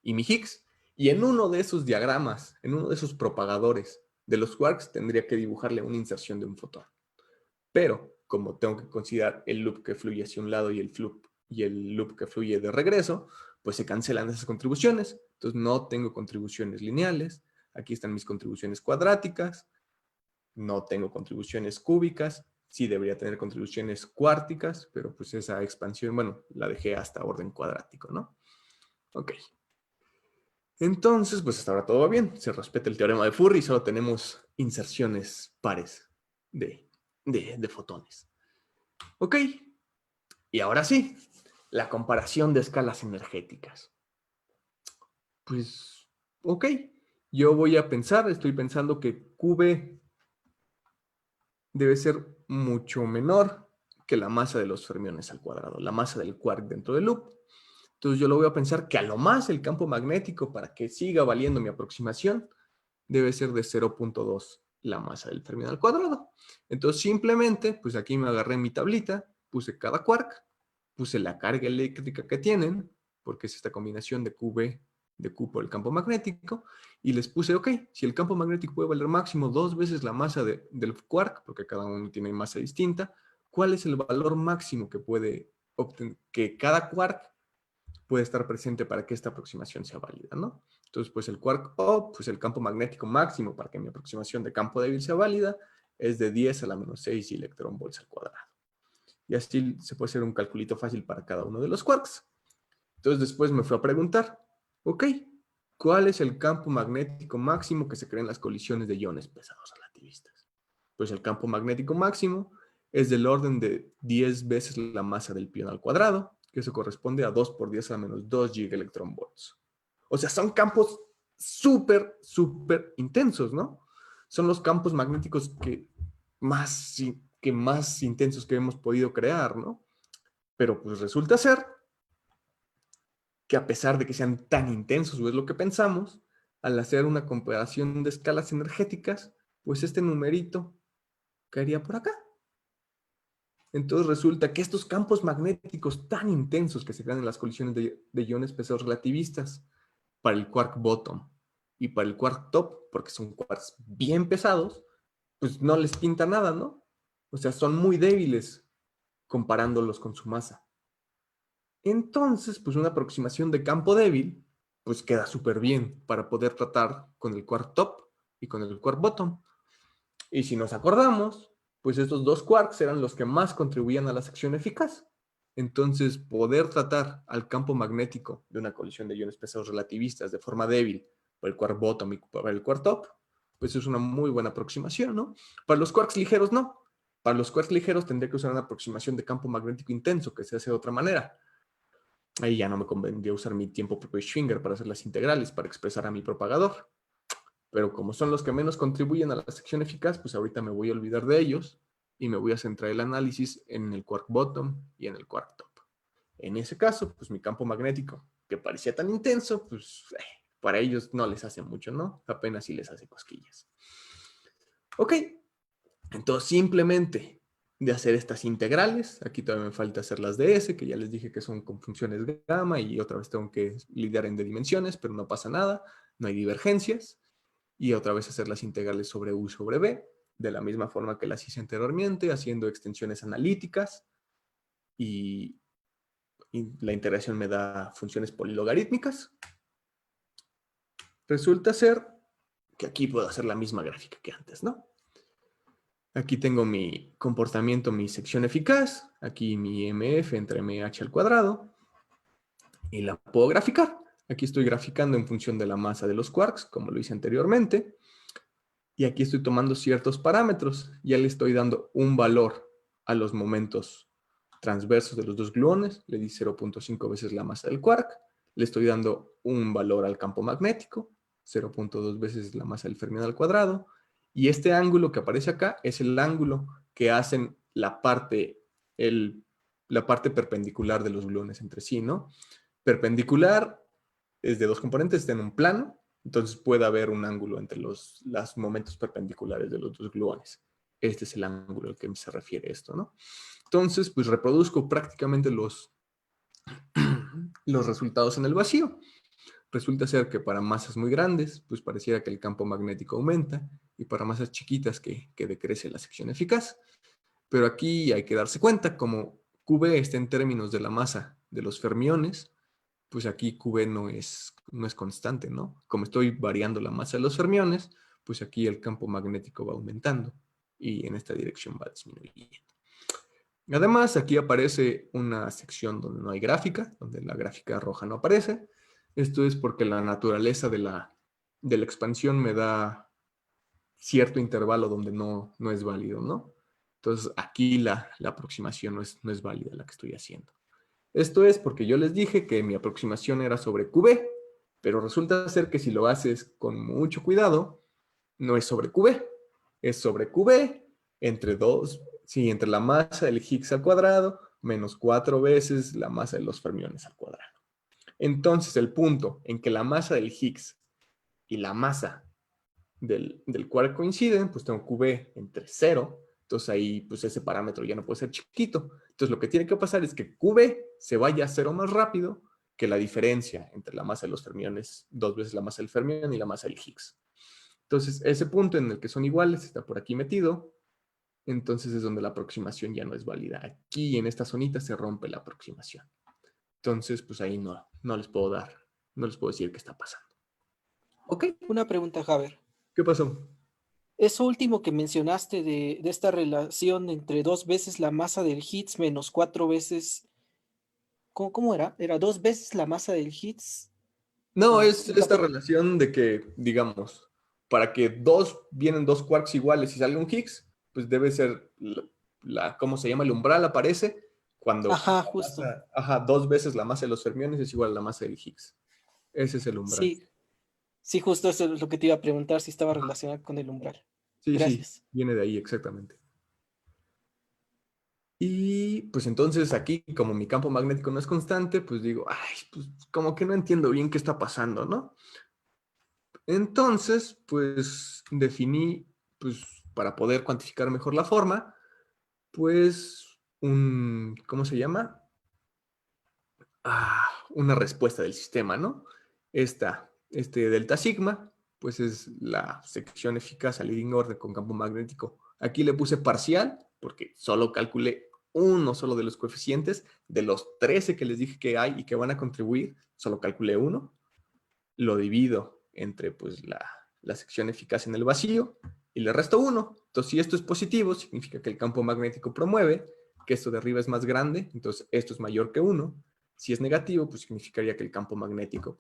Y mi Higgs. Y en uno de esos diagramas, en uno de esos propagadores de los quarks, tendría que dibujarle una inserción de un fotón. Pero, como tengo que considerar el loop que fluye hacia un lado y el loop que fluye de regreso, pues se cancelan esas contribuciones. Entonces no tengo contribuciones lineales. Aquí están mis contribuciones cuadráticas. No tengo contribuciones cúbicas. Sí debería tener contribuciones cuárticas, pero pues esa expansión, bueno, la dejé hasta orden cuadrático, ¿no? Ok. Entonces, pues hasta ahora todo va bien. Se respeta el teorema de Furry y solo tenemos inserciones pares de fotones. Ok. Y ahora sí, la comparación de escalas energéticas. Pues, ok. Yo voy a pensar, estoy pensando que QB debe ser mucho menor que la masa de los fermiones al cuadrado, la masa del quark dentro del loop. Entonces yo lo voy a pensar que a lo más el campo magnético, para que siga valiendo mi aproximación, debe ser de 0.2 la masa del fermión al cuadrado. Entonces simplemente, pues aquí me agarré mi tablita, puse cada quark, puse la carga eléctrica que tienen, porque es esta combinación de QB, de Q por el campo magnético, y les puse, ok, si el campo magnético puede valer máximo 2 veces la masa del quark, porque cada uno tiene masa distinta, ¿cuál es el valor máximo que puede obtener, que cada quark puede estar presente para que esta aproximación sea válida, ¿no? Entonces, pues el quark O, pues el campo magnético máximo para que mi aproximación de campo débil sea válida, es de 10 a la menos 6 electronvolts al cuadrado. Y así se puede hacer un calculito fácil para cada uno de los quarks. Entonces después me fue a preguntar, ok, ¿cuál es el campo magnético máximo que se crea en las colisiones de iones pesados relativistas? Pues el campo magnético máximo es del orden de 10 veces la masa del pion al cuadrado, que eso corresponde a 2 por 10 a la menos 2 gigaelectronvolts. O sea, son campos súper, súper intensos, ¿no? Son los campos magnéticos que más intensos que hemos podido crear, ¿no? Pero pues resulta ser que a pesar de que sean tan intensos, o es lo que pensamos, al hacer una comparación de escalas energéticas, pues este numerito caería por acá. Entonces resulta que estos campos magnéticos tan intensos que se crean en las colisiones de iones pesados relativistas para el quark bottom y para el quark top, porque son quarks bien pesados, pues no les pinta nada, ¿no? O sea, son muy débiles comparándolos con su masa. Entonces, pues una aproximación de campo débil, pues queda súper bien para poder tratar con el quark top y con el quark bottom. Y si nos acordamos, pues estos dos quarks eran los que más contribuían a la sección eficaz. Entonces, poder tratar al campo magnético de una colisión de iones pesados relativistas de forma débil para el quark bottom y para el quark top, pues es una muy buena aproximación, ¿no? Para los quarks ligeros, no. Para los quarks ligeros tendría que usar una aproximación de campo magnético intenso, que se hace de otra manera. Ahí ya no me convendría usar mi tiempo propio Schwinger para hacer las integrales, para expresar a mi propagador. Pero como son los que menos contribuyen a la sección eficaz, pues ahorita me voy a olvidar de ellos y me voy a centrar el análisis en el quark bottom y en el quark top. En ese caso, pues mi campo magnético, que parecía tan intenso, pues para ellos no les hace mucho, ¿no? Apenas sí les hace cosquillas. Ok, entonces simplemente de hacer estas integrales, aquí todavía me falta hacer las de S, que ya les dije que son con funciones gamma y otra vez tengo que lidiar en de dimensiones, pero no pasa nada, no hay divergencias. Y otra vez hacer las integrales sobre U sobre B, de la misma forma que las hice anteriormente, haciendo extensiones analíticas y la integración me da funciones polilogarítmicas. Resulta ser que aquí puedo hacer la misma gráfica que antes, ¿no? Aquí tengo mi comportamiento, mi sección eficaz, aquí mi MF entre MH al cuadrado, y la puedo graficar. Aquí estoy graficando en función de la masa de los quarks, como lo hice anteriormente. Y aquí estoy tomando ciertos parámetros. Ya le estoy dando un valor a los momentos transversos de los dos gluones. Le di 0.5 veces la masa del quark. Le estoy dando un valor al campo magnético. 0.2 veces la masa del fermión al cuadrado. Y este ángulo que aparece acá es el ángulo que hacen la parte perpendicular de los gluones entre sí, ¿no? Perpendicular es de dos componentes, está en un plano. Entonces puede haber un ángulo entre los momentos perpendiculares de los dos gluones. Este es el ángulo al que se refiere esto, ¿no? Entonces, pues reproduzco prácticamente los resultados en el vacío. Resulta ser que para masas muy grandes, pues pareciera que el campo magnético aumenta, y para masas chiquitas que decrece la sección eficaz. Pero aquí hay que darse cuenta, como QB está en términos de la masa de los fermiones, pues aquí QB no es constante, ¿no? Como estoy variando la masa de los fermiones, pues aquí el campo magnético va aumentando y en esta dirección va disminuyendo. Además, aquí aparece una sección donde no hay gráfica, donde la gráfica roja no aparece. Esto es porque la naturaleza de la expansión me da cierto intervalo donde no es válido, ¿no? Entonces, aquí la aproximación no es válida la que estoy haciendo. Esto es porque yo les dije que mi aproximación era sobre QB, pero resulta ser que si lo haces con mucho cuidado, no es sobre QB, es sobre QB entre la masa del Higgs al cuadrado menos 4 veces la masa de los fermiones al cuadrado. Entonces, el punto en que la masa del Higgs y la masa del quark coinciden, pues tengo QB entre 0. Entonces ahí, pues ese parámetro ya no puede ser chiquito. Entonces lo que tiene que pasar es que QB se vaya a 0 más rápido que la diferencia entre la masa de los fermiones, 2 veces la masa del fermión y la masa del Higgs. Entonces ese punto en el que son iguales está por aquí metido. Entonces es donde la aproximación ya no es válida. Aquí en esta zonita se rompe la aproximación. Entonces, pues ahí no les puedo decir qué está pasando. ¿Ok? Una pregunta, Javier. ¿Qué pasó? Eso último que mencionaste de esta relación entre 2 veces la masa del Higgs menos 4 veces... ¿Cómo era? Era 2 veces la masa del Higgs. No, es La esta relación de que, digamos, para que vienen dos quarks iguales y salga un Higgs, pues debe ser, ¿cómo se llama? El umbral aparece cuando Ajá, justo. 2 veces la masa de los fermiones es igual a la masa del Higgs. Ese es el umbral. Sí, sí, justo eso es lo que te iba a preguntar, si estaba relacionado con el umbral. Sí, Gracias. viene de ahí exactamente. Y pues entonces aquí, como mi campo magnético no es constante, pues digo, ay, pues como que no entiendo bien qué está pasando, ¿no? Entonces, pues definí, pues para poder cuantificar mejor la forma, pues ¿cómo se llama? Una respuesta del sistema, ¿no? Este delta sigma, pues es la sección eficaz al leading order con campo magnético. Aquí le puse parcial, porque solo calculé uno solo de los coeficientes. De los 13 que les dije que hay y que van a contribuir, solo calculé uno. Lo divido entre pues la sección eficaz en el vacío y le resto 1. Entonces, si esto es positivo, significa que el campo magnético promueve, que esto de arriba es más grande, entonces esto es mayor que 1. Si es negativo, pues significaría que el campo magnético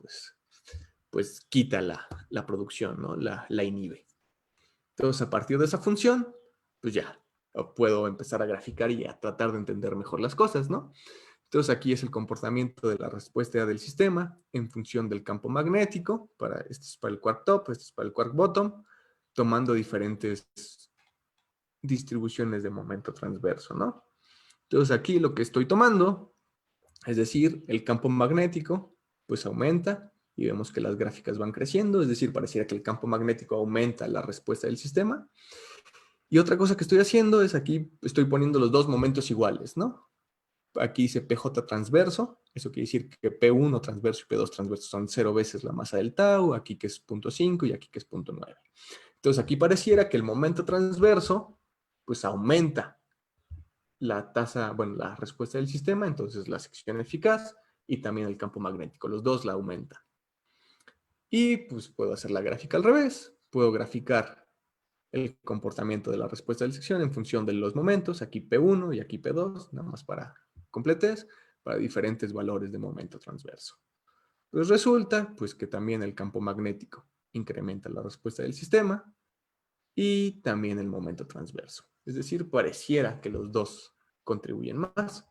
pues quita la producción, ¿no? La inhibe. Entonces, a partir de esa función, pues ya puedo empezar a graficar y a tratar de entender mejor las cosas, ¿no? Entonces, aquí es el comportamiento de la respuesta del sistema en función del campo magnético. Este es para el quark top, este es para el quark bottom, tomando diferentes distribuciones de momento transverso, ¿no? Entonces, aquí lo que estoy tomando, es decir, el campo magnético, pues aumenta y vemos que las gráficas van creciendo, es decir, pareciera que el campo magnético aumenta la respuesta del sistema. Y otra cosa que estoy haciendo es aquí estoy poniendo los dos momentos iguales, ¿no? Aquí dice PJ transverso, eso quiere decir que P1 transverso y P2 transverso son 0 veces la masa del tau, aquí que es 0.5 y aquí que es 0.9. Entonces aquí pareciera que el momento transverso pues aumenta la tasa, bueno, la respuesta del sistema, entonces la sección eficaz y también el campo magnético, los dos la aumentan. Y pues puedo hacer la gráfica al revés, puedo graficar el comportamiento de la respuesta de la sección en función de los momentos, aquí P1 y aquí P2, nada más para completes, para diferentes valores de momento transverso. Pues resulta pues, que también el campo magnético incrementa la respuesta del sistema y también el momento transverso. Es decir, pareciera que los dos contribuyen más.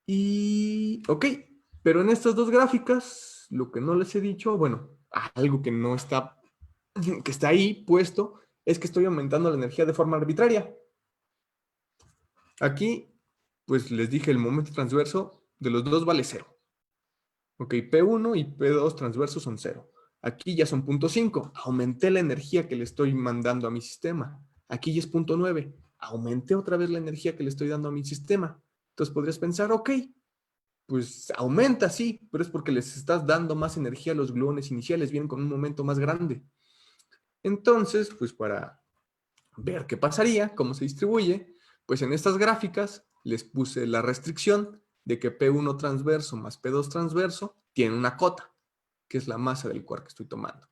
Y, ok, pero en estas dos gráficas, lo que no les he dicho, bueno, algo que no está, que está ahí puesto, es que estoy aumentando la energía de forma arbitraria. Aquí, pues les dije, el momento transverso de los dos vale 0. Ok, P1 y P2 transversos son 0. Aquí ya son 0.5. Aumenté la energía que le estoy mandando a mi sistema. Aquí ya es 0.9. Aumenté otra vez la energía que le estoy dando a mi sistema. Entonces podrías pensar, ok, pues aumenta, sí, pero es porque les estás dando más energía a los gluones iniciales, vienen con un momento más grande. Entonces, pues para ver qué pasaría, cómo se distribuye, pues en estas gráficas les puse la restricción de que P1 transverso más P2 transverso tiene una cota, que es la masa del quark que estoy tomando.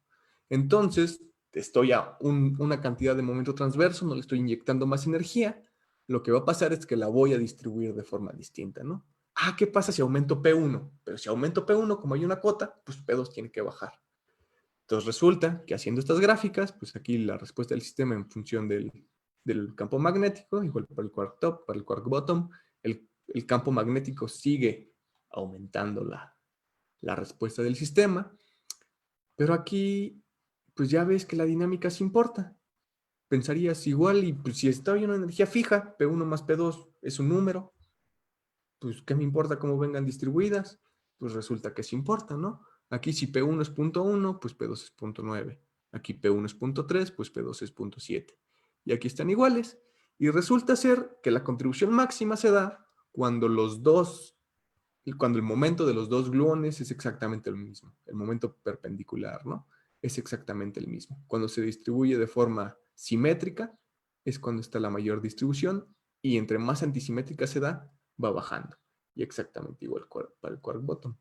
Entonces, estoy a una cantidad de momento transverso, no le estoy inyectando más energía, lo que va a pasar es que la voy a distribuir de forma distinta, ¿no? ¿Qué pasa si aumento P1? Pero si aumento P1, como hay una cota, pues P2 tiene que bajar. Entonces resulta que haciendo estas gráficas, pues aquí la respuesta del sistema en función del campo magnético, igual para el quark top, para el quark bottom, el campo magnético sigue aumentando la respuesta del sistema, pero aquí pues ya ves que la dinámica sí importa. Pensarías igual y pues si está en una energía fija, P1 más P2 es un número, pues ¿qué me importa cómo vengan distribuidas? Pues resulta que sí importa, ¿no? Aquí si P1 es 0.1, pues P2 es 0.9. Aquí P1 es 0.3, pues P2 es 0.7. Y aquí están iguales. Y resulta ser que la contribución máxima se da cuando cuando el momento de los dos gluones es exactamente el mismo. El momento perpendicular, ¿no? Es exactamente el mismo. Cuando se distribuye de forma simétrica, es cuando está la mayor distribución. Y entre más antisimétrica se da, va bajando. Y exactamente igual para el quark bottom.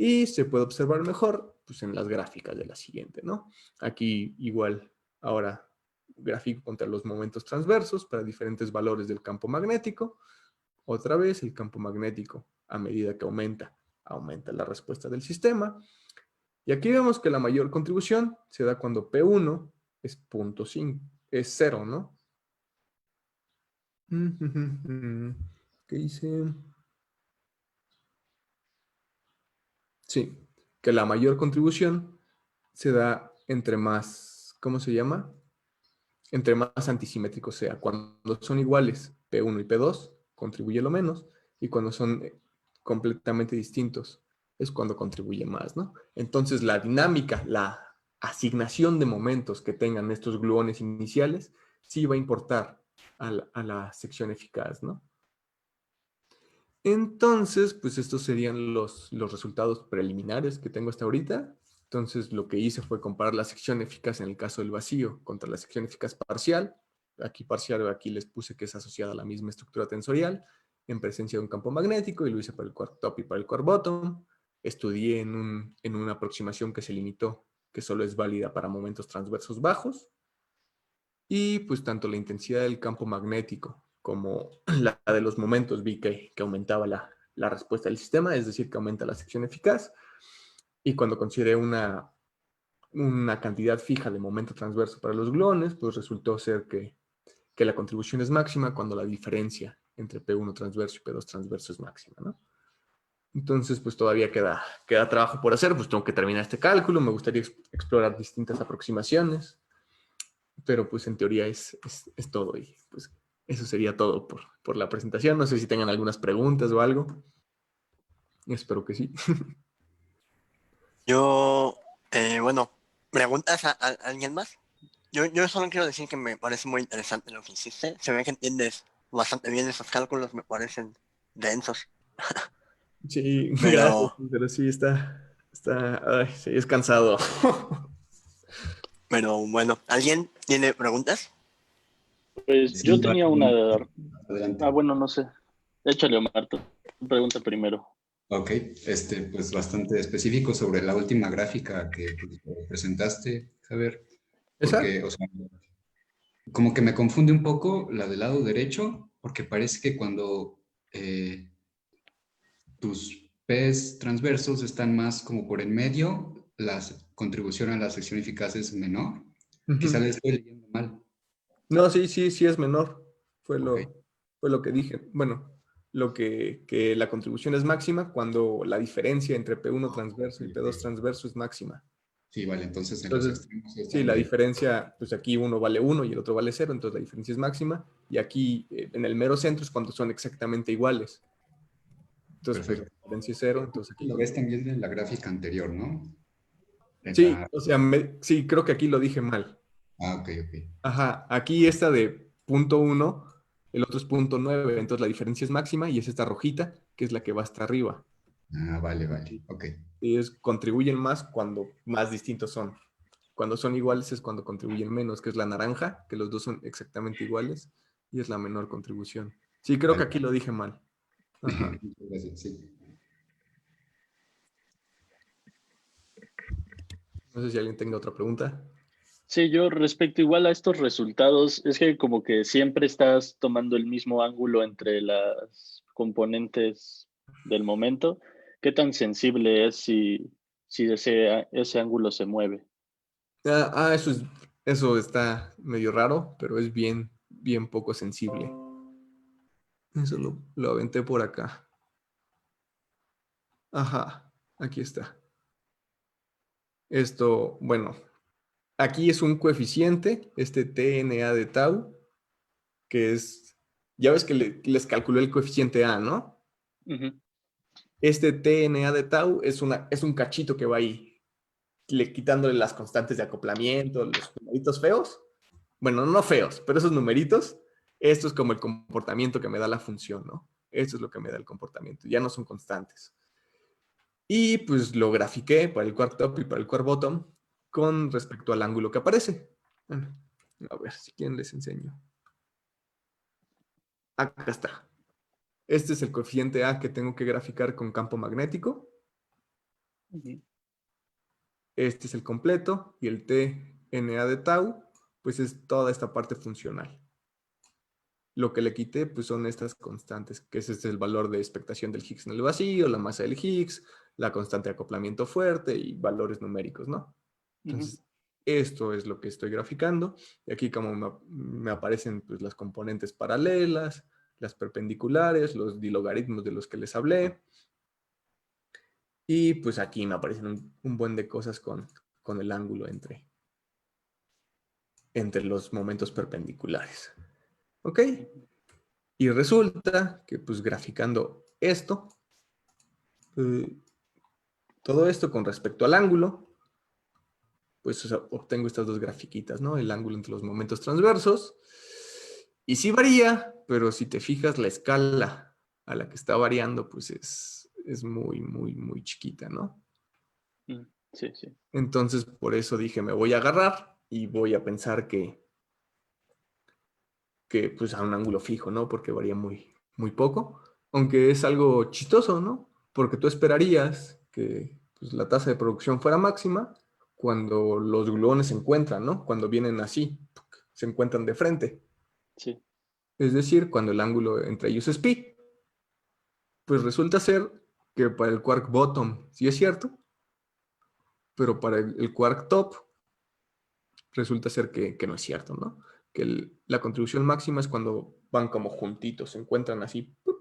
Y se puede observar mejor pues, en las gráficas de la siguiente, ¿no? Aquí igual, ahora gráfico contra los momentos transversos para diferentes valores del campo magnético. Otra vez el campo magnético, a medida que aumenta la respuesta del sistema. Y aquí vemos que la mayor contribución se da cuando P1 es 0.5, es 0, ¿no? ¿Qué dice? Sí, que la mayor contribución se da entre más, ¿cómo se llama? Entre más antisimétrico sea. Cuando son iguales P1 y P2, contribuye lo menos, y cuando son completamente distintos es cuando contribuye más, ¿no? Entonces la dinámica, la asignación de momentos que tengan estos gluones iniciales sí va a importar a la sección eficaz, ¿no? Entonces, pues estos serían los resultados preliminares que tengo hasta ahorita. Entonces, lo que hice fue comparar la sección eficaz en el caso del vacío contra la sección eficaz parcial. Aquí parcial, aquí les puse que es asociada a la misma estructura tensorial en presencia de un campo magnético, y lo hice para el quark top y para el quark bottom. Estudié en una aproximación que se limitó, que solo es válida para momentos transversos bajos. Y pues tanto la intensidad del campo magnético como la de los momentos vi que aumentaba la respuesta del sistema, es decir, que aumenta la sección eficaz. Y cuando consideré una cantidad fija de momento transverso para los gluones, pues resultó ser que la contribución es máxima cuando la diferencia entre P1 transverso y P2 transverso es máxima, ¿no? Entonces, pues todavía queda trabajo por hacer, pues tengo que terminar este cálculo, me gustaría explorar distintas aproximaciones, pero pues en teoría es todo, y pues eso sería todo por la presentación. No sé si tengan algunas preguntas o algo. Espero que sí. Yo, bueno, ¿preguntas a alguien más? Yo solo quiero decir que me parece muy interesante lo que hiciste. Se ve que entiendes bastante bien esos cálculos, me parecen densos. Sí, gracias, Pero, pero sí ay, sí, es cansado. pero bueno, ¿alguien tiene preguntas? Pues yo Sí, tenía una... adelante. bueno, no sé. Échale, Omar, tu pregunta primero. Ok, pues bastante específico sobre la última gráfica que pues, presentaste, Javier, ¿Esa? porque, o sea, como que me confunde un poco la del lado derecho, porque parece que cuando tus P's transversos están más como por en medio, la contribución a la sección eficaz es menor. Quizá Ujú. le estoy leyendo mal. No, sí es menor. Fue Ok, lo que dije. Bueno, que la contribución es máxima cuando la diferencia entre P1 transverso y ok, P2 ok. transverso es máxima. Sí, vale, entonces en los Entonces, extremos sí, están la de... diferencia, pues aquí uno vale 1 y el otro vale 0, entonces la diferencia es máxima. Y aquí, en el mero centro, es cuando son exactamente iguales. Entonces, pues la Perfecto. diferencia es 0, entonces aquí Lo ves también en la gráfica anterior, ¿no? En Sí, la... o sea, sí, creo que aquí lo dije mal. Ah, ok, ok. Ajá, aquí esta de .1, el otro es .9, entonces la diferencia es máxima, y es esta rojita, que es la que va hasta arriba. Ah, vale, vale. Ok. Y contribuyen más cuando más distintos son. Cuando son iguales es cuando contribuyen menos, que es la naranja, que los dos son exactamente iguales, y es la menor contribución. Sí, creo que Vale. aquí lo dije mal. Ajá. Muchas gracias, sí. No sé si alguien tenga otra pregunta. Sí, yo respecto igual a estos resultados, es que como que siempre estás tomando el mismo ángulo entre las componentes del momento. ¿Qué tan sensible es si ese ángulo se mueve? Eso está medio raro, pero es bien poco sensible. Eso lo aventé por acá. Ajá, aquí está. Esto, bueno, aquí es un coeficiente, este TNA de tau, que es, ya ves que les calculé el coeficiente A, ¿no? Ujú. Este TNA de tau es un cachito que va ahí, quitándole las constantes de acoplamiento, los numeritos feos. Bueno, no feos, pero esos numeritos, esto es como el comportamiento que me da la función, ¿no? Esto es lo que me da el comportamiento, ya no son constantes. Y pues lo grafiqué para el quark top y para el quark bottom con respecto al ángulo que aparece. Bueno, a ver si quieren les enseño. Acá está. Este es el coeficiente A que tengo que graficar con campo magnético. Ujú. Este es el completo, y el TNA de tau, pues es toda esta parte funcional. Lo que le quité, pues son estas constantes, que es el valor de expectación del Higgs en el vacío, la masa del Higgs, la constante de acoplamiento fuerte y valores numéricos, ¿no? Ujú. Entonces, esto es lo que estoy graficando. Y aquí como me aparecen pues, las componentes paralelas, las perpendiculares, los dilogaritmos de los que les hablé. Y pues aquí me aparecen un buen de cosas con el ángulo entre los momentos perpendiculares. ¿Ok? Y resulta que pues graficando esto, todo esto con respecto al ángulo, pues o sea, obtengo estas dos grafiquitas, ¿no? El ángulo entre los momentos transversos. Y sí varía, pero si te fijas, la escala a la que está variando, pues es muy, muy, muy chiquita, ¿no? Sí, sí. Entonces, por eso dije, me voy a agarrar y voy a pensar que pues a un ángulo fijo, ¿no? Porque varía muy, muy poco. Aunque es algo chistoso, ¿no? Porque tú esperarías que pues, la tasa de producción fuera máxima cuando los gluones se encuentran, ¿no? Cuando vienen así, se encuentran de frente. Sí. Es decir, cuando el ángulo entre ellos es pi. Pues resulta ser que para el quark bottom sí es cierto, pero para el quark top resulta ser que no es cierto, ¿no? Que la contribución máxima es cuando van como juntitos, se encuentran así. ¡pup!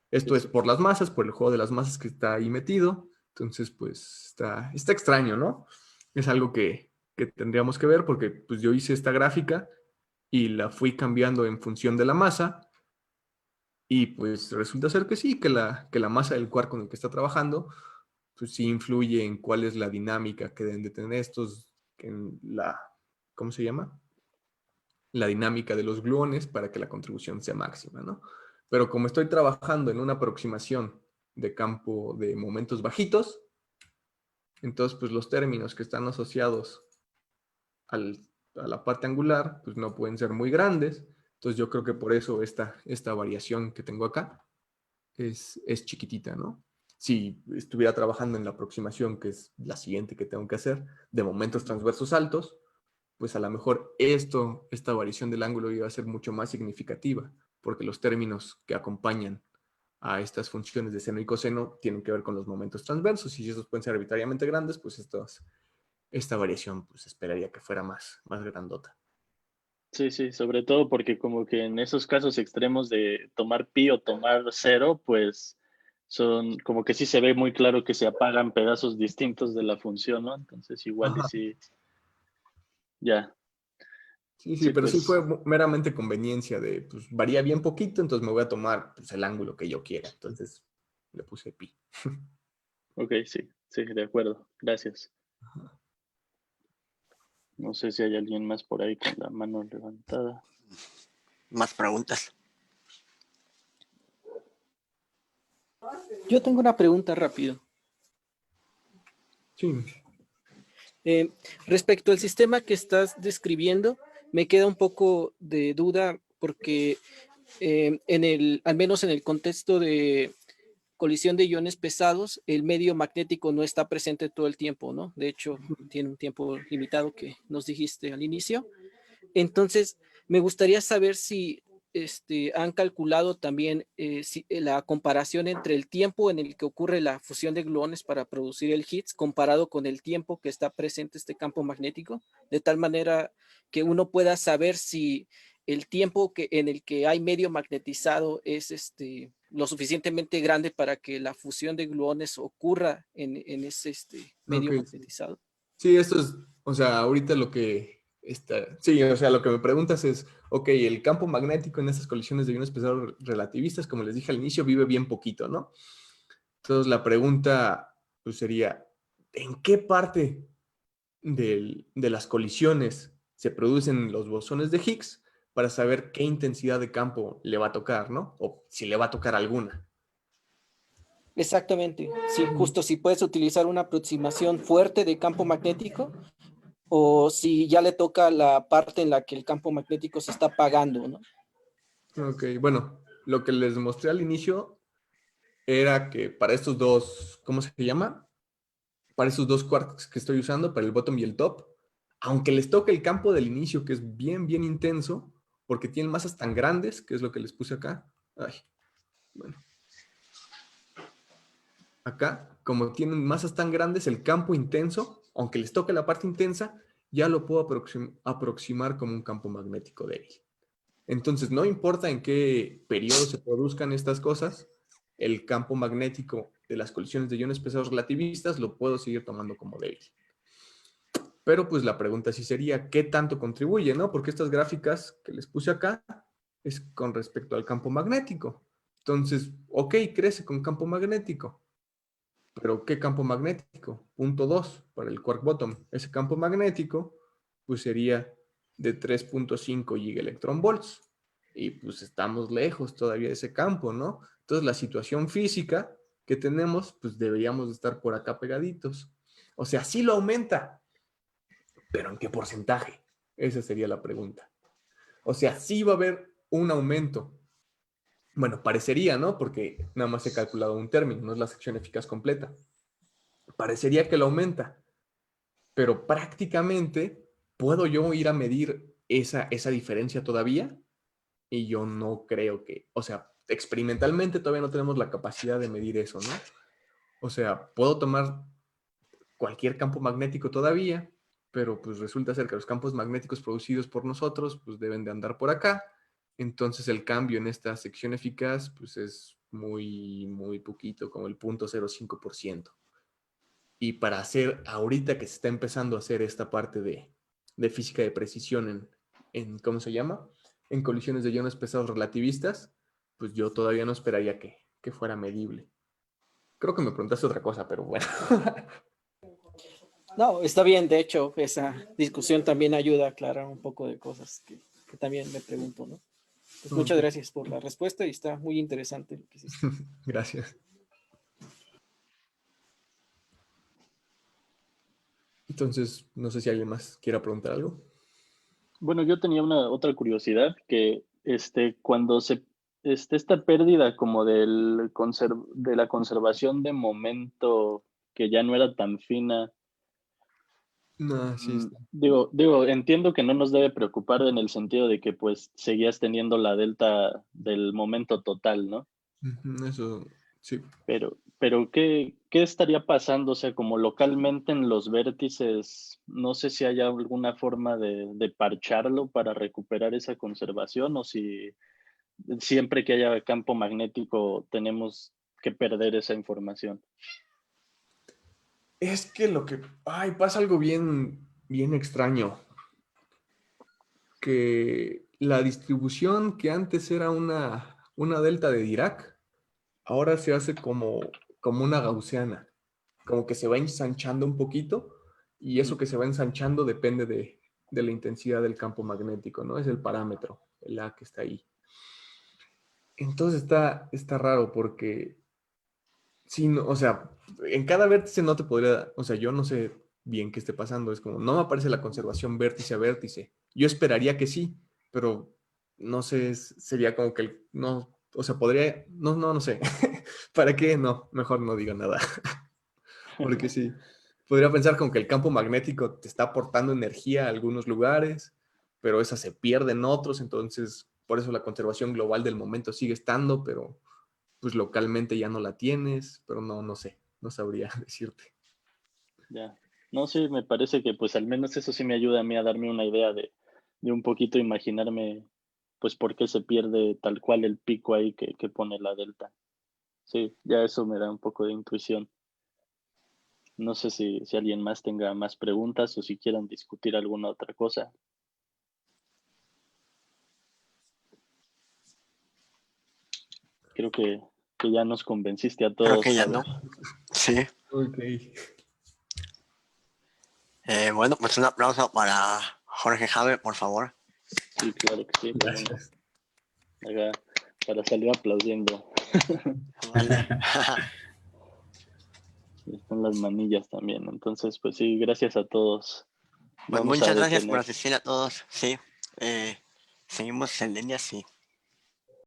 Esto es por las masas, por el juego de las masas que está ahí metido. Entonces, pues está extraño, ¿no? Es algo que tendríamos que ver porque pues yo hice esta gráfica y la fui cambiando en función de la masa. Y pues resulta ser que sí, que la masa del quark con el que está trabajando, pues sí influye en cuál es la dinámica que deben de tener estos, en ¿cómo se llama? La dinámica de los gluones para que la contribución sea máxima, ¿no? Pero como estoy trabajando en una aproximación de campo de momentos bajitos, entonces pues los términos que están asociados a la parte angular, pues no pueden ser muy grandes. Entonces yo creo que por eso esta variación que tengo acá es chiquitita, ¿no? Si estuviera trabajando en la aproximación, que es la siguiente que tengo que hacer, de momentos transversos altos, pues a lo mejor esta variación del ángulo iba a ser mucho más significativa, porque los términos que acompañan a estas funciones de seno y coseno tienen que ver con los momentos transversos, y si esos pueden ser arbitrariamente grandes, pues esta variación pues esperaría que fuera más grandota. Sí, sí, sobre todo porque como que en esos casos extremos de tomar pi o tomar cero, pues son como que sí se ve muy claro que se apagan pedazos distintos de la función, ¿no? Entonces igual y Ajá. sí, ya, Sí, sí, pero sí fue pues, meramente conveniencia de, pues varía bien poquito, entonces me voy a tomar pues, el ángulo que yo quiera. Entonces le puse pi. ok, sí, sí, de acuerdo, gracias. No sé si hay alguien más por ahí con la mano levantada. Más preguntas. Yo tengo una pregunta rápido. Sí. Respecto al sistema que estás describiendo, me queda un poco de duda porque al menos en el contexto de colisión de iones pesados, el medio magnético no está presente todo el tiempo, ¿no? De hecho, tiene un tiempo limitado que nos dijiste al inicio. Entonces, me gustaría saber si han calculado también la comparación entre el tiempo en el que ocurre la fusión de gluones para producir el Higgs comparado con el tiempo que está presente este campo magnético, de tal manera que uno pueda saber si el tiempo en el que hay medio magnetizado es lo suficientemente grande para que la fusión de gluones ocurra en ese medio Ok. magnetizado. Sí, esto es, o sea, ahorita lo que está, sí, o sea, lo que me preguntas es, ok, el campo magnético en estas colisiones de iones pesados relativistas, como les dije al inicio, vive bien poquito, ¿no? Entonces la pregunta pues, sería, ¿en qué parte de las colisiones se producen los bosones de Higgs para saber qué intensidad de campo le va a tocar, ¿no? O si le va a tocar alguna. Exactamente, sí, justo si puedes utilizar una aproximación fuerte de campo magnético o si ya le toca la parte en la que el campo magnético se está apagando, ¿no? Ok, bueno, lo que les mostré al inicio era que para estos dos, ¿cómo se llama? Para estos dos quarks que estoy usando, para el bottom y el top, aunque les toque el campo del inicio, que es bien, bien intenso, porque tienen masas tan grandes, que es lo que les puse acá. Ay, bueno. Acá, como tienen masas tan grandes, el campo intenso, aunque les toque la parte intensa, ya lo puedo aproximar como un campo magnético débil. Entonces, no importa en qué periodo se produzcan estas cosas, el campo magnético de las colisiones de iones pesados relativistas lo puedo seguir tomando como débil. Pero pues la pregunta sí sería, ¿qué tanto contribuye, no? Porque estas gráficas que les puse acá, es con respecto al campo magnético. Entonces, ok, crece con campo magnético. ¿Pero qué campo magnético? Punto 2 para el quark bottom. Ese campo magnético pues sería de 3.5 gigaelectronvolts. Y pues estamos lejos todavía de ese campo, ¿no? Entonces la situación física que tenemos, pues deberíamos de estar por acá pegaditos. O sea, sí lo aumenta, pero ¿en qué porcentaje? Esa sería la pregunta. O sea, sí va a haber un aumento. Bueno, parecería, ¿no? Porque nada más he calculado un término, no es la sección eficaz completa. Parecería que lo aumenta, pero prácticamente puedo yo ir a medir esa diferencia todavía y yo no creo que, o sea, experimentalmente todavía no tenemos la capacidad de medir eso, ¿no? O sea, puedo tomar cualquier campo magnético todavía, pero pues resulta ser que los campos magnéticos producidos por nosotros pues deben de andar por acá. Entonces el cambio en esta sección eficaz pues es muy poquito, como el 0.05%. Y para hacer, ahorita que se está empezando a hacer esta parte de física de precisión ¿cómo se llama? En colisiones de iones pesados relativistas, pues yo todavía no esperaría que fuera medible. Creo que me preguntaste otra cosa, pero bueno. No, está bien, de hecho, esa discusión también ayuda a aclarar un poco de cosas que también me pregunto, ¿no? Pues muchas gracias por la respuesta y está muy interesante lo que hiciste. Gracias. Entonces, no sé si alguien más quiera preguntar algo. Bueno, yo tenía una otra curiosidad que cuando esta pérdida como de la conservación de momento que ya no era tan fina, No, sí está. digo, entiendo que no nos debe preocupar en el sentido de que pues seguías teniendo la delta del momento total, ¿no? Eso, sí. Pero ¿qué estaría pasando? O sea, como localmente en los vértices, no sé si hay alguna forma de parcharlo para recuperar esa conservación o si siempre que haya campo magnético tenemos que perder esa información. Es que pasa algo bien extraño. Que la distribución que antes era una delta de Dirac, ahora se hace como una gaussiana. Como que se va ensanchando un poquito y eso que se va ensanchando depende de la intensidad del campo magnético, ¿no? Es el parámetro, el A que está ahí. Entonces está raro porque, sí, no, o sea, en cada vértice no te podría, o sea, yo no sé bien qué esté pasando, es como, no me aparece la conservación vértice a vértice. Yo esperaría que sí, pero no sé, sería como que, no, o sea, podría, no sé. ¿Para qué? No, mejor no digo nada. Porque sí, podría pensar como que el campo magnético te está aportando energía a algunos lugares, pero esa se pierde en otros, entonces por eso la conservación global del momento sigue estando, pero pues localmente ya no la tienes, pero no sé, no sabría decirte. Ya. No, sí, me parece que pues al menos eso sí me ayuda a mí a darme una idea de un poquito imaginarme pues por qué se pierde tal cual el pico ahí que pone la delta. Sí, ya eso me da un poco de intuición. No sé si alguien más tenga más preguntas o si quieran discutir alguna otra cosa. Creo que ya nos convenciste a Creo todos, que ya Javier. no. Sí. Ok. Bueno, pues un aplauso para Jorge Javier, por favor. Sí, claro que sí. Gracias. Acá, para salir aplaudiendo. Vale. Están las manillas también. Entonces, pues sí, gracias a todos. Pues Vamos a muchas gracias por detener. asistir a todos. Sí. Seguimos en línea, sí.